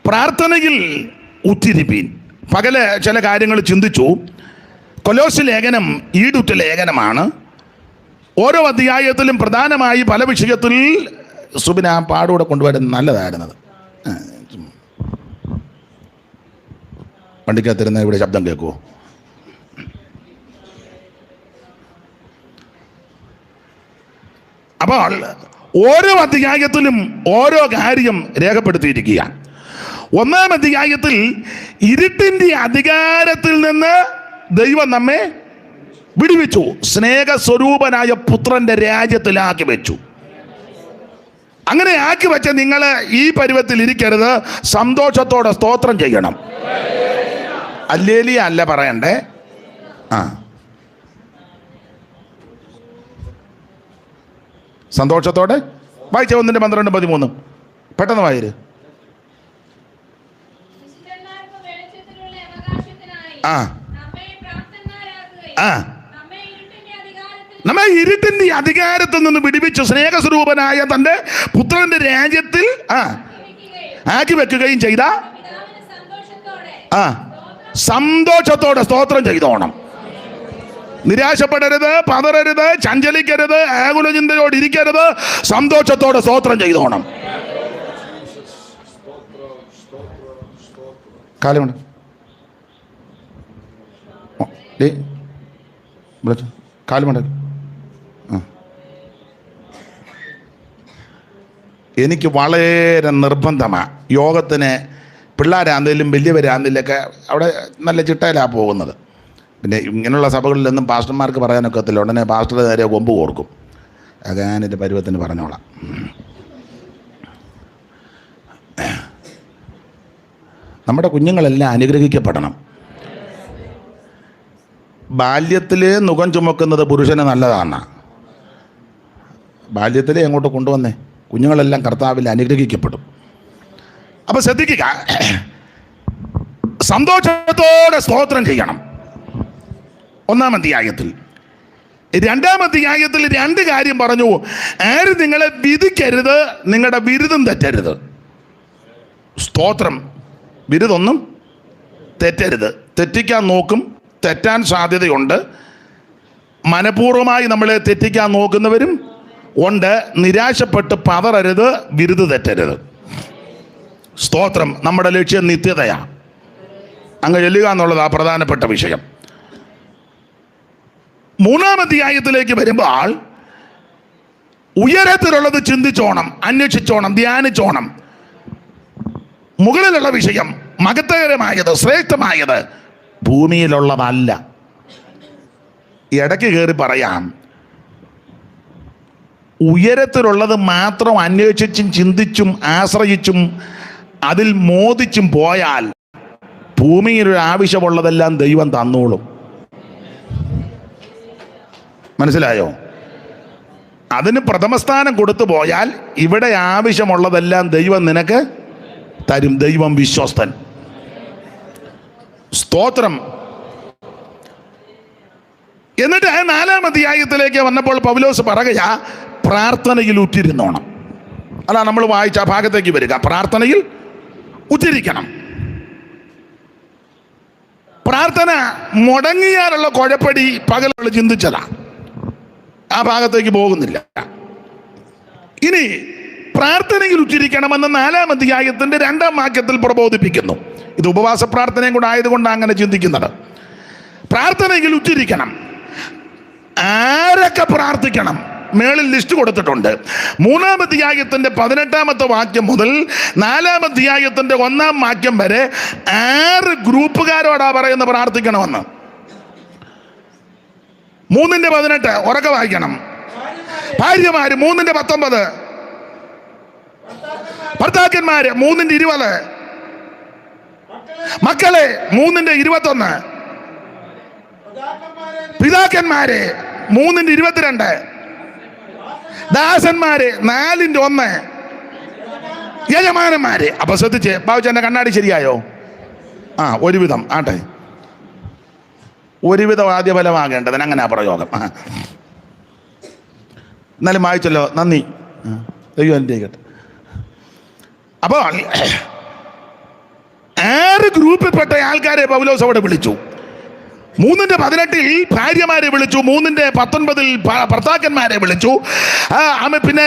പ്രാർത്ഥനയിൽ ഉറ്റിരിപ്പീൻ. പകല് ചില കാര്യങ്ങൾ ചിന്തിച്ചു. കൊലോസ്യ ലേഖനം ഈടുറ്റ ലേഖനമാണ്. ഓരോ അധ്യായത്തിലും പ്രധാനമായി പല വിഷയത്തിൽ സുബിന ആ പാടൂടെ കൊണ്ടുവരുന്നത് നല്ലതായിരുന്നത്. വണ്ടിക്കകത്തിരുന്ന ഇവിടെ ശബ്ദം കേൾക്കുമോ? അപ്പോൾ ഓരോ അധ്യായത്തിലും ഓരോ കാര്യം രേഖപ്പെടുത്തിയിരിക്കുക. ഒന്നാം അധ്യായത്തിൽ ഇരുട്ടിൻ്റെ അധികാരത്തിൽ നിന്ന് ദൈവം നമ്മെ വിടുവിച്ചു, സ്നേഹസ്വരൂപനായ പുത്രന്റെ രാജ്യത്തിലാക്കി വെച്ചു. അങ്ങനെ ആക്കി വെച്ച നിങ്ങൾ ഈ പരുവത്തിൽ ഇരിക്കരുത്, സന്തോഷത്തോടെ സ്തോത്രം ചെയ്യണം. അല്ലേലിയ അല്ല പറയണ്ടേ, സന്തോഷത്തോടെ. വായിച്ച 1:12-13 പെട്ടെന്ന് വായിര്. നമ്മെ ഇരുട്ടിന്റെ അധികാരത്തിൽ നിന്ന് വിടുവിച്ചു, സ്നേഹസ്വരൂപനായ തന്റെ പുത്രന്റെ രാജ്യത്തിൽ ആക്കി വെക്കുകയും ചെയ്ത സന്തോഷത്തോടെ സ്തോത്രം ചെയ്തോണം. നിരാശപ്പെടരുത്, പതറരുത്, ചഞ്ചലിക്കരുത്, ആകുല ചിന്തയോട് ഇരിക്കരുത്. സന്തോഷത്തോടെ സ്തോത്രം ചെയ്തോണം. കാലുമണ്ട കാലുമണ്ട. എനിക്ക് വളരെ നിർബന്ധമാണ് യോഗത്തിന്. പിള്ളേരാന്തേലും വലിയവരാന്തേലൊക്കെ അവിടെ നല്ല ചിട്ടയിലാണ് പോകുന്നത്. പിന്നെ ഇങ്ങനെയുള്ള സഭകളിലൊന്നും പാസ്റ്റർമാർക്ക് പറയാനൊക്കത്തില്ല. ഉടനെ പാസ്റ്റർ നേരെ കൊമ്പ് കൊടുക്കും. അത് ഞാനെൻ്റെ പരുവത്തിന് പറഞ്ഞോളാം. നമ്മുടെ കുഞ്ഞുങ്ങളെല്ലാം അനുഗ്രഹിക്കപ്പെടണം. ബാല്യത്തിലേ നുകം ചുമക്കുന്നത് പുരുഷന് നല്ലതാണ്. ബാല്യത്തിലേ അങ്ങോട്ട് കൊണ്ടുവന്നേ, കുഞ്ഞുങ്ങളെല്ലാം കർത്താവിൽ അനുഗ്രഹിക്കപ്പെടും. അപ്പം ശ്രദ്ധിക്കുക, സന്തോഷത്തോടെ സ്തോത്രം ചെയ്യണം. ഒന്നാം അധ്യായത്തിൽ. രണ്ടാം അധ്യായത്തിൽ 2 കാര്യം പറഞ്ഞു. ആരും നിങ്ങളെ വിധിക്കരുത്, നിങ്ങളുടെ ബിരുദം തെറ്റരുത്. സ്തോത്രം. ബിരുദൊന്നും തെറ്റരുത്. തെറ്റിക്കാൻ നോക്കും, തെറ്റാൻ സാധ്യതയുണ്ട്. മനഃപൂർവ്വമായി നമ്മളെ തെറ്റിക്കാൻ നോക്കുന്നവരും ഉണ്ട്. നിരാശപ്പെട്ട് പതറരുത്, ബിരുദ തെറ്റരുത്. സ്തോത്രം. നമ്മുടെ ലക്ഷ്യം നിത്യതയാണ്. അങ്ങ് ചെല്ലുക എന്നുള്ളതാണ് പ്രധാനപ്പെട്ട വിഷയം. 3-ാം അധ്യായത്തിലേക്ക് വരുമ്പോൾ ഉയരത്തിലുള്ളത് ചിന്തിച്ചോണം, അന്വേഷിച്ചോണം, ധ്യാനിച്ചോണം. മുകളിലുള്ള വിഷയം മഹത്വകരമായത്, ശ്രേഷ്ഠമായത് ഭൂമിയിലുള്ളതല്ല. ഇടയ്ക്ക് കയറി പറയാം, ഉയരത്തിലുള്ളത് മാത്രം അന്വേഷിച്ചും ചിന്തിച്ചും ആശ്രയിച്ചും അതിൽ മോദിച്ചും പോയാൽ ഭൂമിയിലൊരു ആവശ്യമുള്ളതെല്ലാം ദൈവം തന്നോളും. മനസ്സിലായോ? അതിന് പ്രഥമസ്ഥാനം കൊടുത്തു പോയാൽ ഇവിടെ ആവശ്യമുള്ളതെല്ലാം ദൈവം നിനക്ക് തരും. ദൈവം വിശ്വസ്തൻ. സ്തോത്രം. എന്നിട്ട് 4-ാം അധ്യായത്തിലേക്ക് വന്നപ്പോൾ പൗലോസ് പറയുക, പ്രാർത്ഥനയിൽ ഉറ്റിരുന്നോണം. അതാ നമ്മൾ വായിച്ച ആ ഭാഗത്തേക്ക് വരിക. പ്രാർത്ഥനയിൽ ഉറ്റിരിക്കണം. പ്രാർത്ഥന മുടങ്ങിയാലുള്ള കുഴപ്പടി പകലുള്ള ചിന്തിച്ചതാ. ആ ഭാഗത്തേക്ക് പോകുന്നില്ല. ഇനി പ്രാർത്ഥനയിൽ ഉറ്റിരിക്കണമെന്ന് 4-ാം അധ്യായത്തിന്റെ 2-ാം വാക്യത്തിൽ പ്രബോധിപ്പിക്കുന്നു. ഇത് ഉപവാസ പ്രാർത്ഥനയും കൂടെ ആയതുകൊണ്ടാണ് അങ്ങനെ ചിന്തിക്കുന്നത്. പ്രാർത്ഥനയിൽ ഉറ്റിരിക്കണം. ആരൊക്കെ പ്രാർത്ഥിക്കണം? മേളിൽ ലിസ്റ്റ് കൊടുത്തിട്ടുണ്ട്. 3-ാം അധ്യായത്തിന്റെ 18-ാമത്തെ വാക്യം മുതൽ 4-ാം അധ്യായത്തിന്റെ 1-ാം വാക്യം വരെ 6 ഗ്രൂപ്പുകാരോടാ പറയുന്ന പ്രാർത്ഥിക്കണമെന്ന്. 3:18 ഉറക്കെ വായിക്കണം. ഭാര്യമാര് 3:19, ഭർത്താക്കന്മാര് 3:20, മക്കളെ 3:21, പിതാക്കന്മാരെ 3:22, ദാസന്മാരെ 4:1, യജമാനന്മാരെ. അപ്പൊ ശ്രദ്ധിച്ച് ബാബുച്ചന്റെ കണ്ണാടി ശരിയായോ? ഒരുവിധം ആട്ടെ. ഒരുവിധം ആദ്യ ഫലമാകേണ്ടതിന് അങ്ങനെ പ്രയോഗം. എന്നാലും വായിച്ചല്ലോ, നന്ദി. ദൈവം അനുഗ്രഹിക്കട്ടെ. അപ്പോൾ ഗ്രൂപ്പിൽപ്പെട്ട ആൾക്കാരെ പൗലോസ് അവിടെ വിളിച്ചു. 3:18 ഭാര്യമാരെ വിളിച്ചു, 3:19 ഭർത്താക്കന്മാരെ വിളിച്ചു, പിന്നെ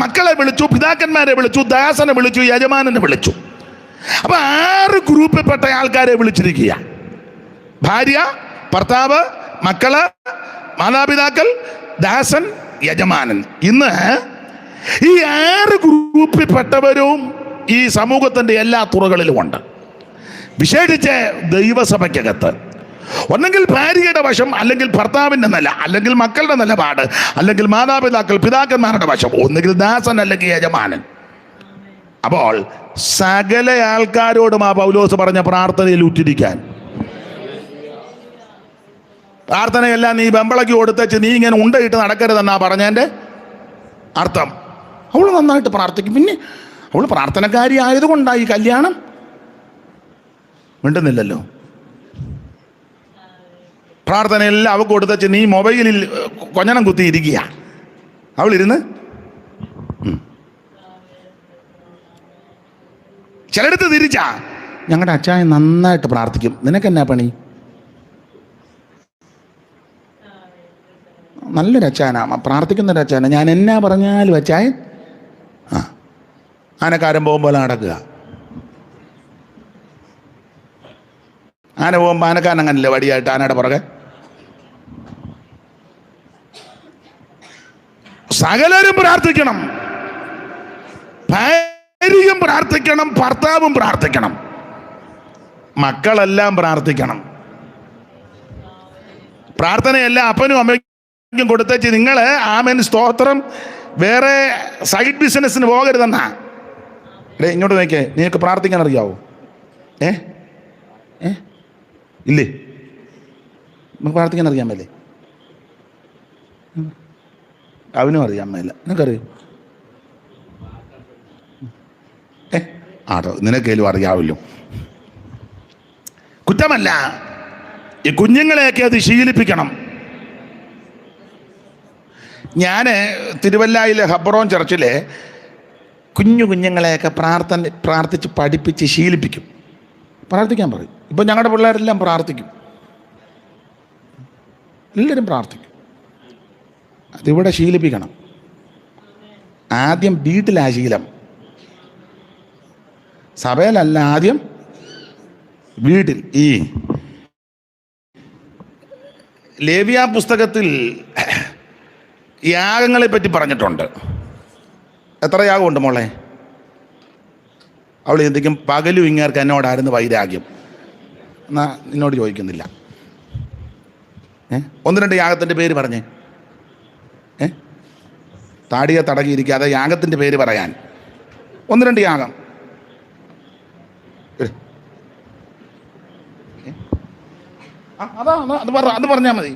മക്കളെ വിളിച്ചു, പിതാക്കന്മാരെ വിളിച്ചു, ദാസനെ വിളിച്ചു, യജമാനനെ വിളിച്ചു. അപ്പൊ 6 ഗ്രൂപ്പിൽപ്പെട്ട ആൾക്കാരെ വിളിച്ചിരിക്കുക. ഭാര്യ, ഭർത്താവ്, മക്കള്, മാതാപിതാക്കൾ, ദാസൻ, യജമാനൻ. ഇന്ന് ഈ 6 ഗ്രൂപ്പിൽപ്പെട്ടവരും ഈ സമൂഹത്തിന്റെ എല്ലാ തുറകളിലും ഉണ്ട്. വിശേഷിച്ച് ദൈവസഭയ്ക്കകത്ത് ഒന്നെങ്കിൽ ഭാര്യയുടെ വശം, അല്ലെങ്കിൽ ഭർത്താവിൻ്റെ നില, അല്ലെങ്കിൽ മക്കളുടെ നിലപാട്, അല്ലെങ്കിൽ മാതാപിതാക്കൾ പിതാക്കന്മാരുടെ വശം, ഒന്നുകിൽ ദാസൻ അല്ലെങ്കിൽ യജമാനൻ. അപ്പോൾ സകല ആൾക്കാരോടും ആ പൗലോസ് പറഞ്ഞ പ്രാർത്ഥനയിൽ ഉറ്റിരിക്കാൻ. പ്രാർത്ഥനയെല്ലാം നീ വെമ്പളയ്ക്ക് കൊടുത്തേച്ച് നീ ഇങ്ങനെ ഉണ്ടയിട്ട് നടക്കരുതെന്നാ പറഞ്ഞതിൻ്റെ അർത്ഥം. അവൾ നന്നായിട്ട് പ്രാർത്ഥിക്കും. പിന്നെ അവൾ പ്രാർത്ഥനക്കാരി ആയതുകൊണ്ടായി കല്യാണം. മിണ്ടുന്നില്ലല്ലോ. പ്രാർത്ഥനയെല്ലാം അവൾക്ക് കൊടുത്തേച്ച് നീ മൊബൈലിൽ കൊഞ്ഞനം കുത്തിയിരിക്കുക. അവളിരുന്ന് ചിലടത്ത് തിരിച്ചാ, ഞങ്ങളുടെ അച്ചായൻ നന്നായിട്ട് പ്രാർത്ഥിക്കും, നിനക്കെന്നാ പണി? നല്ലൊരു അച്ചായനാ, പ്രാർത്ഥിക്കുന്നൊരു അച്ചായന, ഞാൻ എന്നാ പറഞ്ഞാലും അച്ചായൻ ആനക്കാരൻ പോകുമ്പോൾ നടക്കുക. ആന പോകുമ്പോൾ ആനക്കാരൻ അങ്ങനല്ലേ വടിയായിട്ട് ആനയുടെ പുറകെ. സകലരും പ്രാർത്ഥിക്കണം. ഭാര്യയും പ്രാർത്ഥിക്കണം, ഭർത്താവും പ്രാർത്ഥിക്കണം, മക്കളെല്ലാം പ്രാർത്ഥിക്കണം. പ്രാർത്ഥനയെല്ലാം അപ്പനും അമ്മയ്ക്കും കൊടുത്തേച്ച് നിങ്ങൾ ആമേൻ സ്തോത്രം വേറെ സൈഡ് ബിസിനസ്സിന് പോകരുതെന്നാ. ഇങ്ങോട്ട് നോക്കിയേ, നിനക്ക് പ്രാർത്ഥിക്കാൻ അറിയാവോ? ഇല്ലേ? നമുക്ക് പ്രാർത്ഥിക്കാൻ അറിയാൻ മേലേ? അവനും അറിയാൻ മേല, നിനക്കറിയോ? ആട്ടോ, നിനക്കേലും അറിയാവല്ലോ. കുറ്റമല്ല, ഈ കുഞ്ഞുങ്ങളെയൊക്കെ അത് ശീലിപ്പിക്കണം. ഞാൻ തിരുവല്ലായിലെ ഹബ്രോൻ ചർച്ചിലെ കുഞ്ഞുങ്ങളെയൊക്കെ പ്രാർത്ഥിച്ച് പഠിപ്പിച്ച് ശീലിപ്പിക്കും. പ്രാർത്ഥിക്കാൻ പറയും. ഇപ്പം ഞങ്ങളുടെ പിള്ളേരെല്ലാം പ്രാർത്ഥിക്കും, എല്ലാവരും പ്രാർത്ഥിക്കും. അതിവിടെ ശീലിപ്പിക്കണം. ആദ്യം വീട്ടിലാ ശീലം, സഭയിലല്ല, ആദ്യം വീട്ടിൽ. ഈ ലേവ്യ പുസ്തകത്തിൽ യാഗങ്ങളെ പറ്റി പറഞ്ഞിട്ടുണ്ട്. എത്ര യാഗമുണ്ട് മോളെ? അവൾ എന്തെങ്കിലും പകലും ഇങ്ങേർക്ക് എന്നോടായിരുന്നു വൈരാഗ്യം എന്നാ നിന്നോട് ചോദിക്കുന്നില്ല. 1-2 യാഗത്തിൻ്റെ പേര് പറഞ്ഞേ. താടിയെ തടകിയിരിക്കാതെ യാഗത്തിൻ്റെ പേര് പറയാൻ 1-2 യാഗം. അത് പറഞ്ഞാൽ മതി.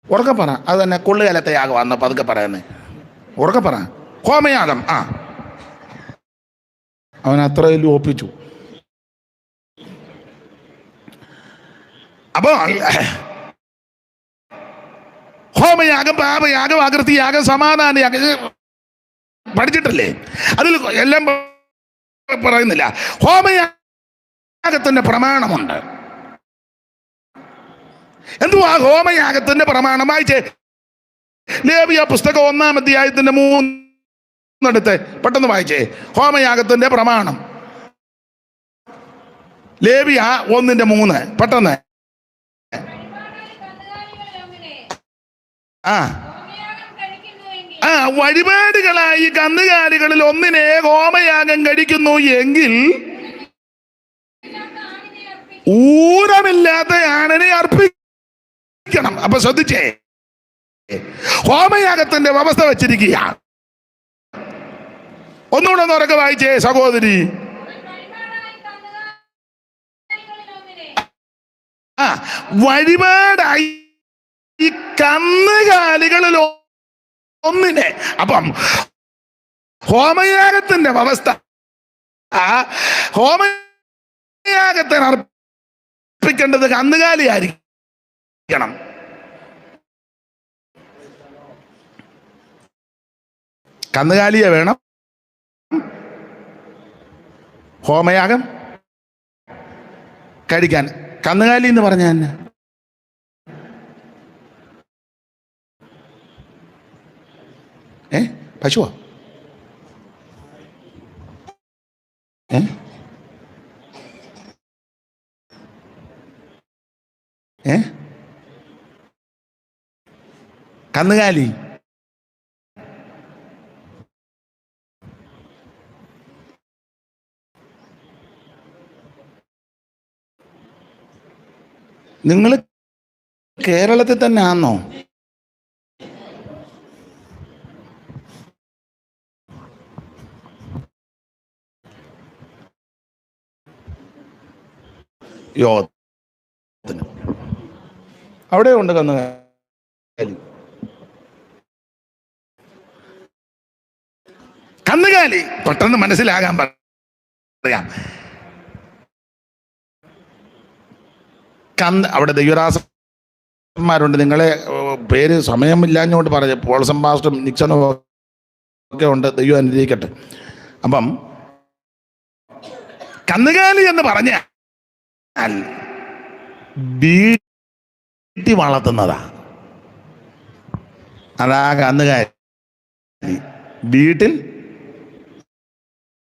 ഉറക്കെ പറ. അത് തന്നെ കൊള്ളുകാലത്തെ യാഗം അന്ന് പതുക്കെ പറയുന്നേ. ഉറക്കെ പറ. ഹോമയാഗം. അവൻ അത്രയും ഒപ്പിച്ചു. അപ്പോൾ ഹോമയാഗം, പാപയാഗം, അകൃതിയാഗം, സമാധാനയാഗം പഠിച്ചിട്ടല്ലേ? അതിൽ എല്ലാം പറയുന്നില്ല. ഹോമയാഗത്തിന്റെ പ്രമാണമുണ്ട്. എന്തുവാ ഹോമയാഗത്തിന്റെ പ്രമാണം? വായിച്ചേ, ലേവ്യ പുസ്തകം 1-ാം അധ്യായത്തിന്റെ 3 പെട്ടെന്ന് വായിച്ചേ. ഹോമയാഗത്തിന്റെ പ്രമാണം ലേവ്യ 1:3 പെട്ടെന്ന്. വഴിപാടുകളായി കന്നുകാലികളിൽ ഒന്നിനെ ഹോമയാഗം കഴിക്കുന്നു എങ്കിൽ ഊരമില്ലാത്ത ആണിനെ അർപ്പിക്കണം. അപ്പൊ ശ്രദ്ധിച്ചേ, ഹോമയാഗത്തിന്റെ വ്യവസ്ഥ വെച്ചിരിക്കുക. ഒന്നുകൂടെ ഉറക്കെ വായിച്ചേ സഹോദരി. വഴിപാടായി ഈ കന്നുകാലികളിൽ ഒന്നിനെ. അപ്പം ഹോമയാഗത്തിന്റെ വ്യവസ്ഥ, ഹോമയാഗത്തിന് അർപ്പിക്കേണ്ടത് കന്നുകാലിയായിരിക്കണം. കന്നുകാലിയെ വേണം ഹോമയാഗം കഴിക്കാൻ. കന്നുകാലി എന്ന് പറഞ്ഞ തന്നെ പശുവാ? കന്നുകാലി നിങ്ങൾ കേരളത്തിൽ തന്നെ ആണോ? അവിടെ ഉണ്ട് കന്നുകാലി. കന്നുകാലി പെട്ടെന്ന് മനസ്സിലാകാൻ പറയാം. അവിടെ ദൈവദാസന്മാരുണ്ട്. നിങ്ങളെ പേര് സമയമില്ലാഞ്ഞുകൊണ്ട് പറഞ്ഞു. പോൾസൺ പാസ്റ്ററും നിക്സണും ഒക്കെ ഉണ്ട്. ദൈവം അനുഗ്രഹിക്കട്ടെ. അപ്പം കന്നുകാലി എന്ന് പറഞ്ഞ വീട്ടിൽ വളർത്തുന്നതാ. അതാ കന്നുകാലി. വീട്ടിൽ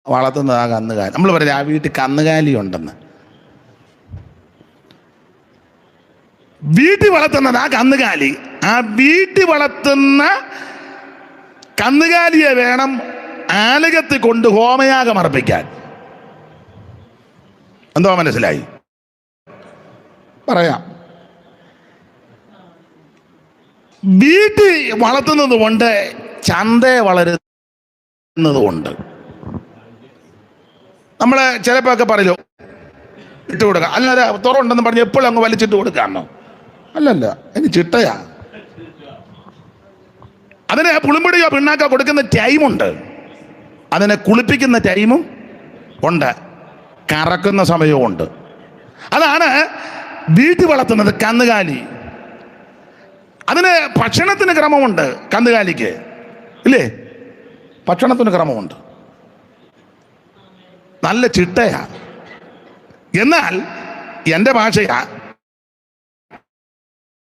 വളർത്തുന്നതാ കന്നുകാലി. നമ്മൾ പറയാം ആ വീട്ടിൽ കന്നുകാലി ഉണ്ടെന്ന്. വീട്ടിൽ വളർത്തുന്നതാ കന്നുകാലി. ആ വീട്ടിൽ വളർത്തുന്ന കന്നുകാലിയെ വേണം ആലയത്തിൽ കൊണ്ട് ഹോമയാഗം അർപ്പിക്കാൻ. എന്തോ മനസ്സിലായി? പറയാം. വീട്ടിൽ വളർത്തുന്നത് കൊണ്ട് ചന്തയെ വളരുന്നത് കൊണ്ട് നമ്മൾ ചിലപ്പോൾ ഒക്കെ പറയലോ ഇട്ട് കൊടുക്കാം. അല്ലാതെ തുറന്നുണ്ടെന്ന് പറഞ്ഞ് എപ്പോഴും അങ്ങ് വലിച്ചിട്ട് കൊടുക്കാമോ? അല്ലല്ല, അതിന് ചിട്ടയാ. അതിന് പുളിമ്പടിയോ പിണ്ണാക്കോ കൊടുക്കുന്ന ടൈമുണ്ട്. അതിനെ കുളിപ്പിക്കുന്ന ടൈമും ഉണ്ട്, കറക്കുന്ന സമയവും ഉണ്ട്. അതാണ് വീട്ടിൽ വളർത്തുന്നത് കന്നുകാലി. അതിന് ഭക്ഷണത്തിന് ക്രമമുണ്ട്. കന്നുകാലിക്ക് ഇല്ലേ? ഭക്ഷണത്തിന് ക്രമമുണ്ട്, നല്ല ചിട്ടയാ. എന്നാൽ എൻ്റെ ഭാഷയാ,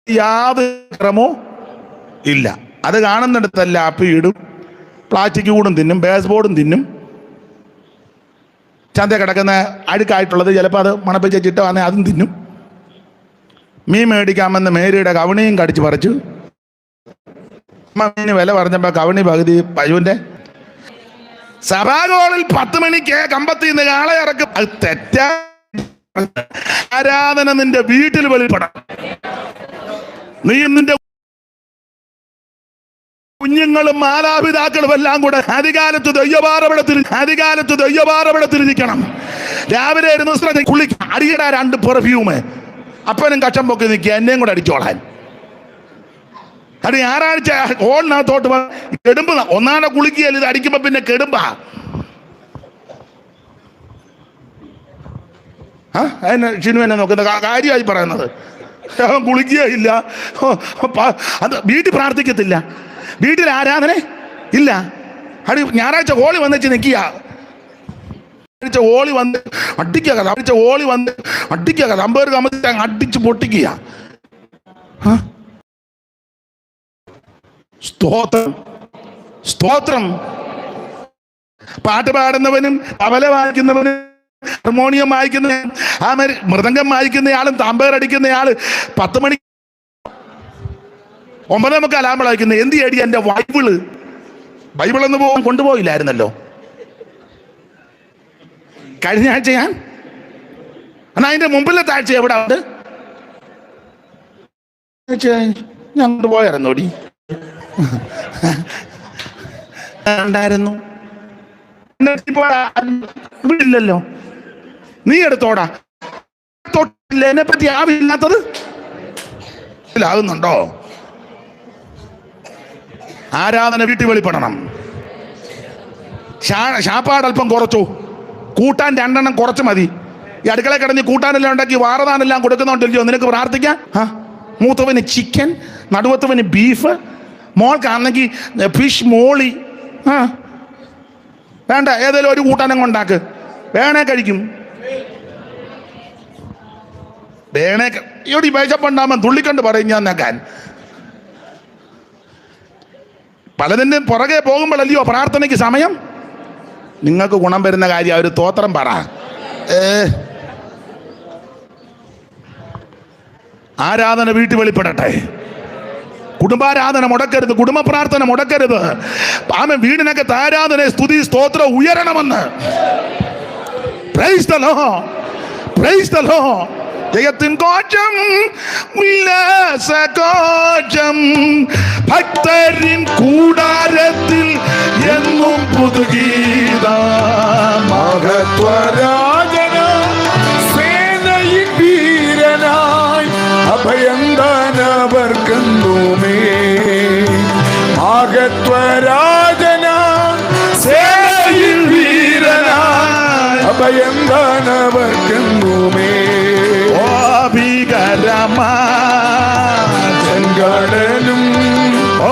യാതൊരു ക്രമവും ഇല്ല. അത് കാണുന്നിടത്തല്ല അപ്പിയിടും, പ്ലാസ്റ്റിക് കൂടും തിന്നും, ബേസ് ബോർഡും തിന്നും. ചന്ത കിടക്കുന്ന അഴുക്കായിട്ടുള്ളത് ചിലപ്പോൾ അത് മണപ്പിച്ച ചിട്ട വന്നാൽ അതും തിന്നും. മീൻ മേടിക്കാമെന്ന് മേരിയുടെ കവണിയും കടിച്ച് പറിച്ചു. മീന് വില പറഞ്ഞപ്പോൾ കവണി പകുതി പശുവിൻ്റെ. സഭാഗോളിൽ 10 മണിക്ക് കമ്പത്തിൽ നിന്ന് കാളെ ഇറക്കും. അത് തെറ്റാ. ആരാധന നിന്റെ വീട്ടിൽ വെളിപ്പെടണം. നീയും നിന്റെ കുഞ്ഞുങ്ങളും മാതാപിതാക്കളും എല്ലാം കൂടെ അധികാലത്ത് ദൈവപാറവിടത്തിരിക്കണം. രാവിലെ കുളിക്ക അടിയിടാ 2 പെർഫ്യൂമ്. അപ്പനും കച്ചം പൊക്കി നിൽക്കുക, എന്നെയും കൂടെ അടിച്ചോളാൻ. അത് ഞായറാഴ്ച ഹോളിനകത്തോട്ട് കെടുമ്പ ഒന്നാടെ കുളിക്കുകയല്ല, ഇത് അടിക്കുമ്പോ പിന്നെ കെടുമ്പാ. അതിനെ ഷിനു എന്നെ നോക്കുന്ന കാര്യമായി പറയുന്നത്. അവൻ കുളിക്കുകയില്ല, അത് വീട്ടിൽ പ്രാർത്ഥിക്കത്തില്ല, വീട്ടിൽ ആരാധന ഇല്ല. അത് ഞായറാഴ്ച ഹോളി വന്നിച്ച് നിൽക്കുക. ഓളി വന്ന് അടിക്കുക, ഓളി വന്ന് അടിക്കുക, അമ്പേർ കമത്തി അടിച്ച് പൊട്ടിക്കുക. സ്തോത്രം, സ്തോത്രം. പാട്ട് പാടുന്നവനും തബല വായിക്കുന്നവനും ഹാർമോണിയം വായിക്കുന്ന മൃദംഗം വായിക്കുന്നയാളും തമ്പേർ അടിക്കുന്നയാള് 10 മണി 9 നമുക്ക് അലാമ്പൾ വായിക്കുന്നത്. എന്ത് ചെയ്യടി എൻ്റെ ബൈബിളൊന്നും പോകാൻ കൊണ്ടുപോയില്ലായിരുന്നല്ലോ കഴിഞ്ഞ ആഴ്ച ഞാൻ. എന്നാൽ അതിന്റെ മുമ്പിലത്തെ ആഴ്ച എവിടെ ഉണ്ട്? ഞാൻ കൊണ്ടുപോയായിരുന്നോടി ഉണ്ടായിരുന്നു. ഇല്ലല്ലോ, നീ എടുത്തോടാ. തൊട്ടില്ല, എന്നെ പറ്റി ആവില്ലാത്തത് ആകുന്നുണ്ടോ? ആരാധന വീട്ടിൽ വെളിപ്പെടണം. ശാപ്പാടൽപ്പം കുറച്ചു, കൂട്ടാൻ 2 എണ്ണം കുറച്ച് മതി. ഈ അടുക്കള കിടന്ന് കൂട്ടാനെല്ലാം ഉണ്ടാക്കി വാറതാനെല്ലാം കൊടുക്കുന്നുണ്ടല്ലോ, നിനക്ക് പ്രാർത്ഥിക്കാം. മൂത്തവന് ചിക്കൻ, നടുവത്തവന് ബീഫ്, മോൾക്കാണെങ്കിൽ ഫിഷ് മോളി. വേണ്ട, ഏതെങ്കിലും ഒരു കൂട്ടാനം കൊണ്ടാക്ക്, വേണേ കഴിക്കും. വേണേ ഇവിടെ വിശപ്പുണ്ടാകുമ്പോൾ തുള്ളിക്കൊണ്ട് പറയും ഞാൻ നക്കാൻ. പലതിൻ്റെ പുറകെ പോകുമ്പോഴല്ലയോ പ്രാർത്ഥനയ്ക്ക് സമയം. നിങ്ങൾക്ക് ഗുണം വരുന്ന കാര്യം ഒരു സ്തോത്രം പറ. ആരാധന വീട്ടിൽ വെളിപ്പെടട്ടെ. കുടുംബാരാധന മുടക്കരുത്, കുടുംബ പ്രാർത്ഥന മുടക്കരുത്. ആമേൻ. വീടിനൊക്കെ ആരാധന, സ്തുതി, സ്തോത്രം ഉയരണമെന്ന്. Praise the Lord, praise the Lord. ജയത്തിൻ കോശം, ഉല്ലാസകോശം, ഭക്തരിൻ കൂടാരത്തിൽ എന്നും പുതുഗീതം. മഹത്വരാജന സേനയിൻ വീരനായി അഭയന്താനവർക്കെന്നുമേ. മഹത്വരാജന സേനയിൻ വീരനായി അഭയന്താനവർക്കെന്നുമേ. ഭീകരമാലും ഓ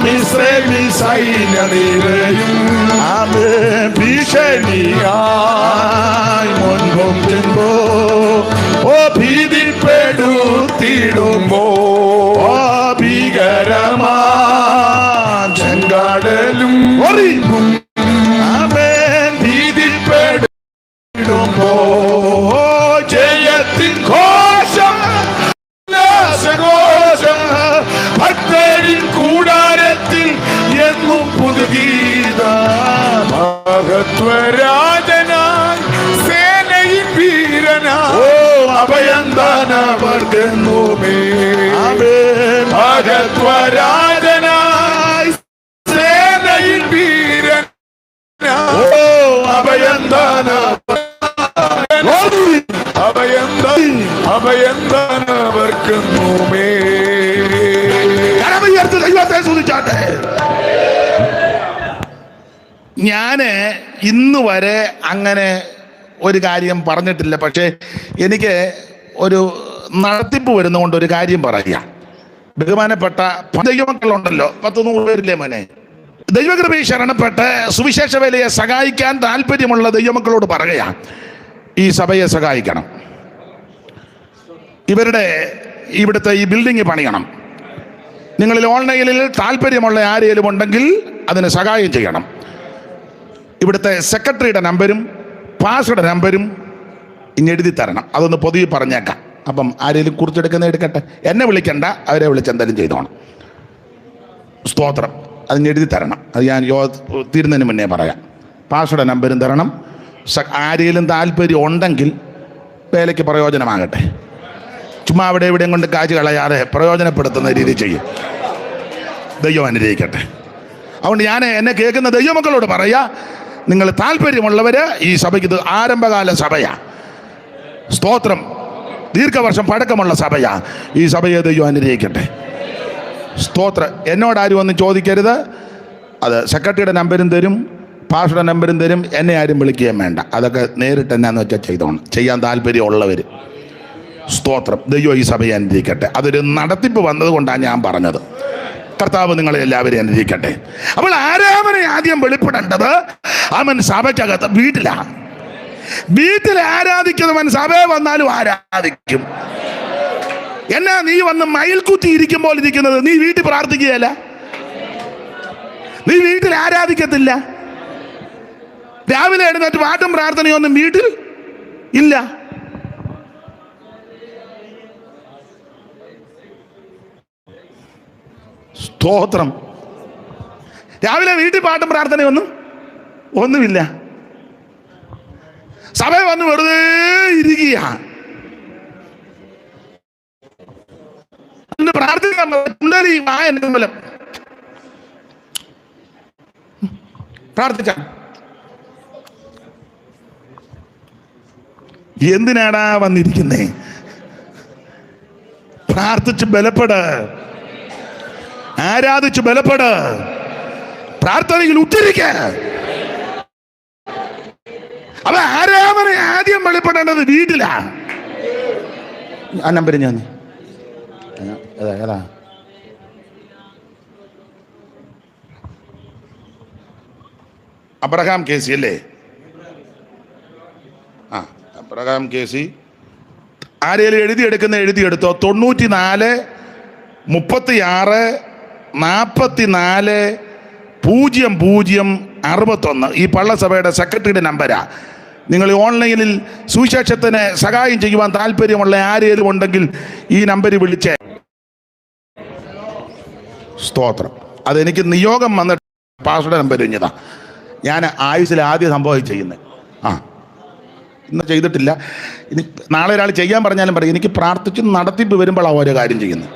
മിസ്രൈമി സൈന്യനിരയും ഭീഷണിയായി മുൻപും പിൻപോ ഓ ഭീതിപ്പെടുത്തിടുമ്പോ ഓ ഭീകരമാലും ഭീതിപ്പെടുമ്പോ ജയത്തിൻ ഘോഷം, ഉല്ലാസഘോഷം, ഭക്തരിൻ കൂടാരത്തിൽ എന്നും പുതുഗീതം. മഹത്വരാജനായി സേനയിൻ വീരനായി ഓ അഭയന്താനവർക്കെന്നുമേ. മഹത്വരാജനായി സേനയിൻ വീരനായി ഓ അഭയന്താനവർക്കെന്നുമേ. ദൈവത്തെ സ്തുതിച്ചാട്ടെ. ഞാന് ഇന്ന് വരെ അങ്ങനെ ഒരു കാര്യം പറഞ്ഞിട്ടില്ല. പക്ഷേ എനിക്ക് ഒരു നടത്തിപ്പ് വരുന്നതുകൊണ്ട് ഒരു കാര്യം പറയുക. ബഹുമാനപ്പെട്ട ദൈവമക്കളുണ്ടല്ലോ, 10-100 പേരില്ലേ മോനെ, ദൈവകൃപയിൽ ശരണപ്പെട്ട് സുവിശേഷ വേലയെ സഹായിക്കാൻ താല്പര്യമുള്ള ദൈവമക്കളോട് പറയുക, ഈ സഭയെ സഹായിക്കണം. ഇവിടുത്തെ ഈ ബിൽഡിംഗ് പണിയണം. നിങ്ങളിൽ ഓൺലൈനിൽ താല്പര്യമുള്ള ആരെങ്കിലും ഉണ്ടെങ്കിൽ അതിന് സഹായം ചെയ്യണം. ഇവിടുത്തെ സെക്രട്ടറിയുടെ നമ്പരും പാസ്റ്ററുടെ നമ്പരും ഇങ്ങെഴുതി തരണം. അതൊന്ന് പൊതുവെ പറഞ്ഞേക്കാം. അപ്പം ആരെങ്കിലും കുറിച്ചെടുക്കുന്ന എടുക്കട്ടെ, എന്നെ വിളിക്കണ്ട, അവരെ വിളിച്ചെന്തായാലും ചെയ്തോണം. സ്തോത്രം. അതിങ്ങെഴുതി തരണം. അത് ഞാൻ തീരുന്നതിന് മുന്നേ പറയാം. പാസ്റ്ററുടെ നമ്പരും തരണം. ആരെങ്കിലും താല്പര്യം ഉണ്ടെങ്കിൽ വേലയ്ക്ക് പ്രയോജനമാകട്ടെ. ചുമ്മാ അവിടെ എവിടെയും കൊണ്ട് കാശ് കളയാതെ പ്രയോജനപ്പെടുത്തുന്ന രീതി ചെയ്യും. ദൈവം അനുഗ്രഹിക്കട്ടെ. അതുകൊണ്ട് ഞാൻ എന്നെ കേൾക്കുന്ന ദൈവമക്കളോട് പറയാ, നിങ്ങൾ താല്പര്യമുള്ളവർ ഈ സഭയ്ക്ക്, ഇത് ആരംഭകാല സഭയാ. സ്തോത്രം. ദീർഘവർഷം പഴക്കമുള്ള സഭയാ. ഈ സഭയെ ദൈവം അനുഗ്രഹിക്കട്ടെ. സ്തോത്രം. എന്നോടാരും ഒന്നും ചോദിക്കരുത്. അത് സെക്രട്ടറിയുടെ നമ്പരും തരും, പാസ്റ്ററുടെ നമ്പരും തരും. എന്നെ ആരും വിളിക്കുകയും വേണ്ട. അതൊക്കെ നേരിട്ട് എന്നാന്ന് വെച്ചാൽ ചെയ്തോണം, ചെയ്യാൻ താല്പര്യമുള്ളവർ. സ്തോത്രം. ദൈവം ഈ സഭയെ അനുഗ്രഹിക്കട്ടെ. അതൊരു നടത്തിപ്പ് വന്നതുകൊണ്ടാണ് ഞാൻ പറഞ്ഞത്. കർത്താവ് നിങ്ങളെ എല്ലാവരെയും അനുഗ്രഹിക്കട്ടെ. അപ്പോൾ ആരാധന ആദ്യം വെളിപ്പെടേണ്ടത് അവൻ സഭയ്ക്കകത്ത് വീട്ടിലാണ്. വീട്ടിൽ ആരാധിക്കുന്നവൻ സഭയെ വന്നാലും ആരാധിക്കും. എന്നാ നീ വന്ന് മയിൽക്കുത്തി ഇരിക്കുമ്പോൾ ഇരിക്കുന്നത്? നീ വീട്ടിൽ പ്രാർത്ഥിക്കുകയല്ല, നീ വീട്ടിൽ ആരാധിക്കത്തില്ല. രാവിലെ എഴുന്നേറ്റ് പാട്ടും പ്രാർത്ഥനയൊന്നും വീട്ടിൽ ഇല്ല. സ്തോത്രം. രാവിലെ വീട്ടിൽ പാട്ടും പ്രാർത്ഥനയൊന്നുമില്ല. സഭയിൽ വന്ന് വെറുതെ ഇരിക്കുക. പ്രാർത്ഥിക്കാൻ പ്രാർത്ഥിക്കാം. എന്തിനാടാ വന്നിരിക്കുന്നേ? പ്രാർത്ഥിച്ച് ബലപ്പെട്, ആരാധിച്ച് ബലപ്പെട്, പ്രാർത്ഥനയിൽ ഉച്ചരിക്ക. അപ്പൊ ആരാധന ആദ്യം വെളിപ്പെടേണ്ടത് വീട്ടിലാ. ആ നമ്പർ ഞാൻ ഏതാ അബ്രഹാം കേസി അല്ലേ? ആ, അബ്രഹാം കേസി ആരെങ്കിലും എഴുതിയെടുത്തോ. 94 36 44 00 61 ഈ പള്ളസഭയുടെ സെക്രട്ടറിയുടെ നമ്പരാ. നിങ്ങൾ ഓൺലൈനിൽ സുവിശേഷത്തിന് സഹായം ചെയ്യുവാൻ താല്പര്യമുള്ള ആരെങ്കിലും ഉണ്ടെങ്കിൽ ഈ നമ്പറിൽ വിളിച്ചേ. സ്തോത്രം. അതെനിക്ക് നിയോഗം വന്നിട്ട് പാസ്റ്ററുടെ നമ്പർ കഴിഞ്ഞതാ. ഞാൻ ആയുസ്സിൽ ആദ്യ സംഭവം ചെയ്യുന്നത്. ഇന്ന് ചെയ്തിട്ടില്ല. ഇനി നാളെ ഒരാൾ ചെയ്യാൻ പറഞ്ഞാലും പറയും എനിക്ക് പ്രാർത്ഥിച്ച് നടത്തിപ്പ് വരുമ്പോഴാണ് ഓരോ കാര്യം ചെയ്യുന്നത്.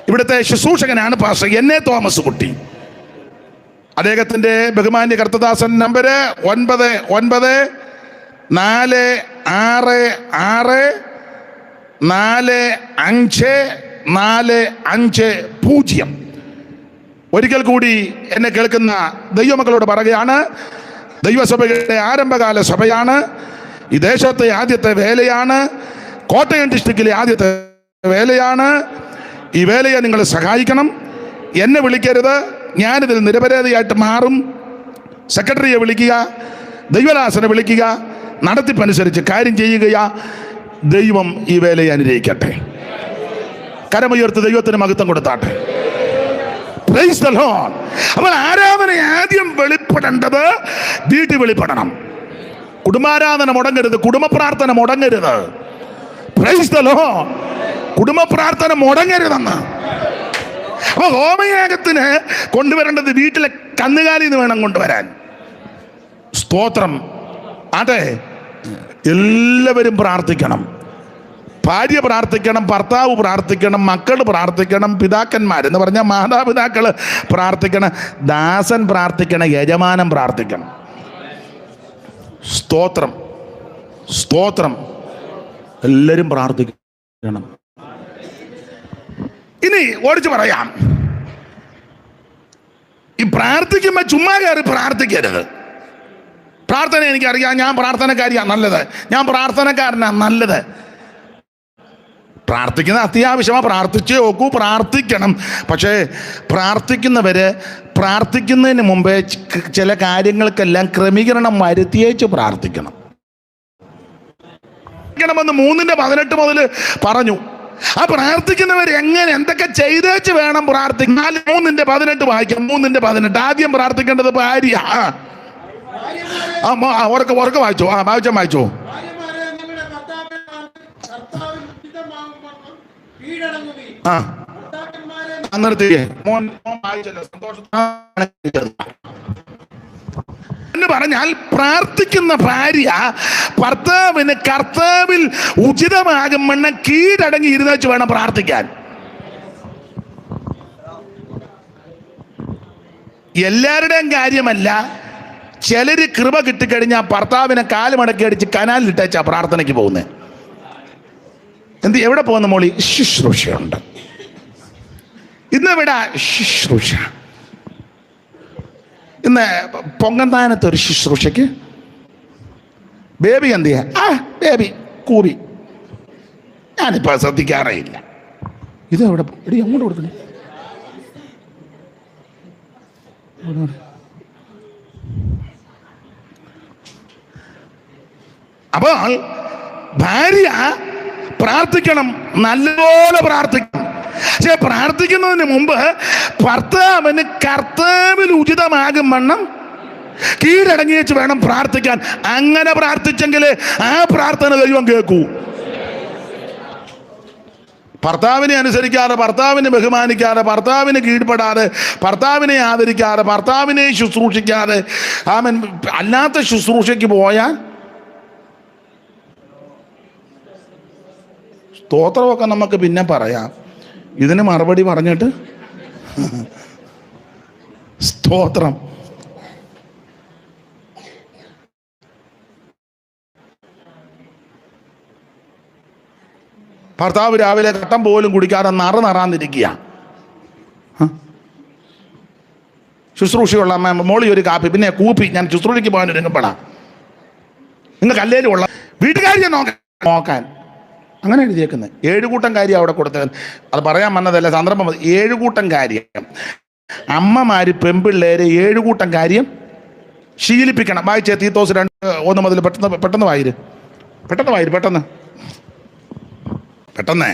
ഇവിടുത്തെ ശുശ്രൂഷകനാണ് പാസ്റ്റർ എന്നെ തോമസ് കുട്ടി. അദ്ദേഹത്തിൻ്റെ ബഹുമാന്യ കർത്തദാസൻ നമ്പർ 9946454550. ഒരിക്കൽ കൂടി എന്നെ കേൾക്കുന്ന ദൈവമക്കളോട് പറയുകയാണ്, ദൈവസഭയുടെ ആരംഭകാല സഭയാണ്. ഈ ദേശത്തെ ആദ്യത്തെ വേലയാണ്. കോട്ടയം ഡിസ്ട്രിക്റ്റിലെ ആദ്യത്തെ വേലയാണ്. ഈ വേലയെ നിങ്ങൾ സഹായിക്കണം. എന്നെ വിളിക്കരുത്, ഞാനിതിൽ നിരപരാധിയായിട്ട് മാറും. സെക്രട്ടറിയെ വിളിക്കുക, ദൈവദാസനെ വിളിക്കുക, നടത്തിപ്പനുസരിച്ച് കാര്യം ചെയ്യുക. ദൈവം ഈ വേലയെ അനുഗ്രഹിക്കട്ടെ. കരമുയർത്ത് ദൈവത്തിന് മഹത്വം കൊടുത്താട്ടെ. Price the Lord. അപ്പോൾ ആരാധന ആദ്യം വെളിപ്പെടേണ്ടത് വീട്ടിൽ വെളിപ്പെടണം. കുടുംബാരാധന മുടങ്ങരുത്, കുടുംബ പ്രാർത്ഥന മുടങ്ങരുത്. Price the Lord. കുടുംബ പ്രാർത്ഥന മുടങ്ങരുതെന്ന്. അപ്പൊ ഹോമയാഗത്തിന് കൊണ്ടുവരേണ്ടത് വീട്ടിലെ കന്നുകാലിയിൽ നിന്ന് വേണം കൊണ്ടുവരാൻ. സ്തോത്രം. അതെ, എല്ലാവരും പ്രാർത്ഥിക്കണം. ഭാര്യ പ്രാർത്ഥിക്കണം, ഭർത്താവ് പ്രാർത്ഥിക്കണം, മക്കൾ പ്രാർത്ഥിക്കണം, പിതാക്കന്മാരെന്ന് പറഞ്ഞാൽ മാതാപിതാക്കൾ പ്രാർത്ഥിക്കണം, ദാസൻ പ്രാർത്ഥിക്കണം, യജമാനൻ പ്രാർത്ഥിക്കണം. സ്തോത്രം, സ്തോത്രം. എല്ലാവരും പ്രാർത്ഥിക്കണം. ഇനി ഓടിച്ച് പറയാം, ഈ പ്രാർത്ഥിക്കുമ്പോൾ ചുമ്മാ കയറി പ്രാർത്ഥിക്കരുത്. പ്രാർത്ഥന എനിക്കറിയാം, ഞാൻ പ്രാർത്ഥനക്കാരിയാണ്, നല്ലത്. ഞാൻ പ്രാർത്ഥനക്കാരനാണ്, നല്ലത്. പ്രാർത്ഥിക്കുന്നത് അത്യാവശ്യമാണ്, പ്രാർത്ഥിച്ചേ നോക്കൂ, പ്രാർത്ഥിക്കണം. പക്ഷേ പ്രാർത്ഥിക്കുന്നവര് പ്രാർത്ഥിക്കുന്നതിന് മുമ്പേ ചില കാര്യങ്ങൾക്കെല്ലാം ക്രമീകരണം വരുത്തിയേച്ച് പ്രാർത്ഥിക്കണം. 3:18 മുതൽ പറഞ്ഞു. ആ പ്രാർത്ഥിക്കുന്നവർ എങ്ങനെ എന്തൊക്കെ ചെയ്തേച്ച് വേണം പ്രാർത്ഥിക്കാൻ. 3:18 വായിക്കാം. 3:18 ആദ്യം പ്രാർത്ഥിക്കേണ്ടത് ഭാര്യ. ഉറക്കെ വായിച്ചോ. വായിച്ചോ. എന്ന് പറഞ്ഞാൽ പ്രാർത്ഥിക്കുന്ന ഭാര്യ ഭർത്താവിന് കർത്താവിൽ ഉചിതമാകും വണ്ണം കീഴടങ്ങി ഇരുന്നേച്ച് വേണം പ്രാർത്ഥിക്കാൻ. എല്ലാവരുടെയും കാര്യമല്ല. ചിലര് കൃപ കിട്ടിക്കഴിഞ്ഞാൽ ഭർത്താവിനെ കാലുമടക്കി അടിച്ച് കനാലിലിട്ടേച്ചാ പ്രാർത്ഥനയ്ക്ക് പോകുന്നത്. എവിടെ പോകുന്ന മോളി? ശുശ്രൂഷയുണ്ട്. ഇന്നെവിടെ ശുശ്രൂഷ? ഇന്ന് പൊങ്കന്താനത്ത് ഒരു ശുശ്രൂഷയ്ക്ക് ബേബി എന്ത് ചെയ്യാ? ബേബി കൂറി. ഞാനിപ്പോൾ ശ്രദ്ധിക്കാറേ ഇല്ല. ഇത് എവിടെ എടി അങ്ങോട്ട് കൊടുക്കണേ. അപ്പോൾ ഭാര്യ പ്രാർത്ഥിക്കണം, നല്ലപോലെ പ്രാർത്ഥിക്കണം. പക്ഷെ പ്രാർത്ഥിക്കുന്നതിന് മുമ്പ് ഭർത്താവിന് കർത്താവിൽ ഉചിതമാകും വണ്ണം കീഴടങ്ങി വെച്ച് വേണം പ്രാർത്ഥിക്കാൻ. അങ്ങനെ പ്രാർത്ഥിച്ചെങ്കിൽ ആ പ്രാർത്ഥന ദൈവം കേൾക്കൂ. ഭർത്താവിനെ അനുസരിക്കാതെ, ഭർത്താവിനെ ബഹുമാനിക്കാതെ, ഭർത്താവിന് കീഴ്പ്പെടാതെ, ഭർത്താവിനെ ആദരിക്കാതെ, ഭർത്താവിനെ ശുശ്രൂഷിക്കാതെ അല്ലാത്ത ശുശ്രൂഷയ്ക്ക് പോയാൽ സ്തോത്രമൊക്കെ നമുക്ക് പിന്നെ പറയാം. ഇതിന് മറുപടി പറഞ്ഞിട്ട് സ്തോത്രം. ഭർത്താവ് രാവിലെ കട്ടം പോലും കുടിക്കാതെ നറാന്നിരിക്കുക. ശുശ്രൂഷയുള്ള അമ്മ മോളി ഒരു കാപ്പി, പിന്നെ കൂപ്പി, ഞാൻ ശുശ്രൂഷയ്ക്ക് പോകാൻ ഒരുങ്ങപ്പെടാം. നിങ്ങൾക്ക് അല്ലേലും ഉള്ള വീട്ടുകാരിയെ നോക്കാൻ അങ്ങനെ എഴുതിയേക്കുന്നത്. 7 കൂട്ടം കാര്യം അവിടെ കൊടുത്തത്. അത് പറയാൻ വന്നതല്ല, സന്ദർഭം. 7 കൂട്ടം കാര്യം അമ്മമാര് പെൺപിള്ളേരെ 7 കൂട്ടം കാര്യം ശീലിപ്പിക്കണം. വായിച്ചേ തീത്തോസ് 2:1 മുതൽ പെട്ടെന്ന് വായിര്. പെട്ടെന്നേ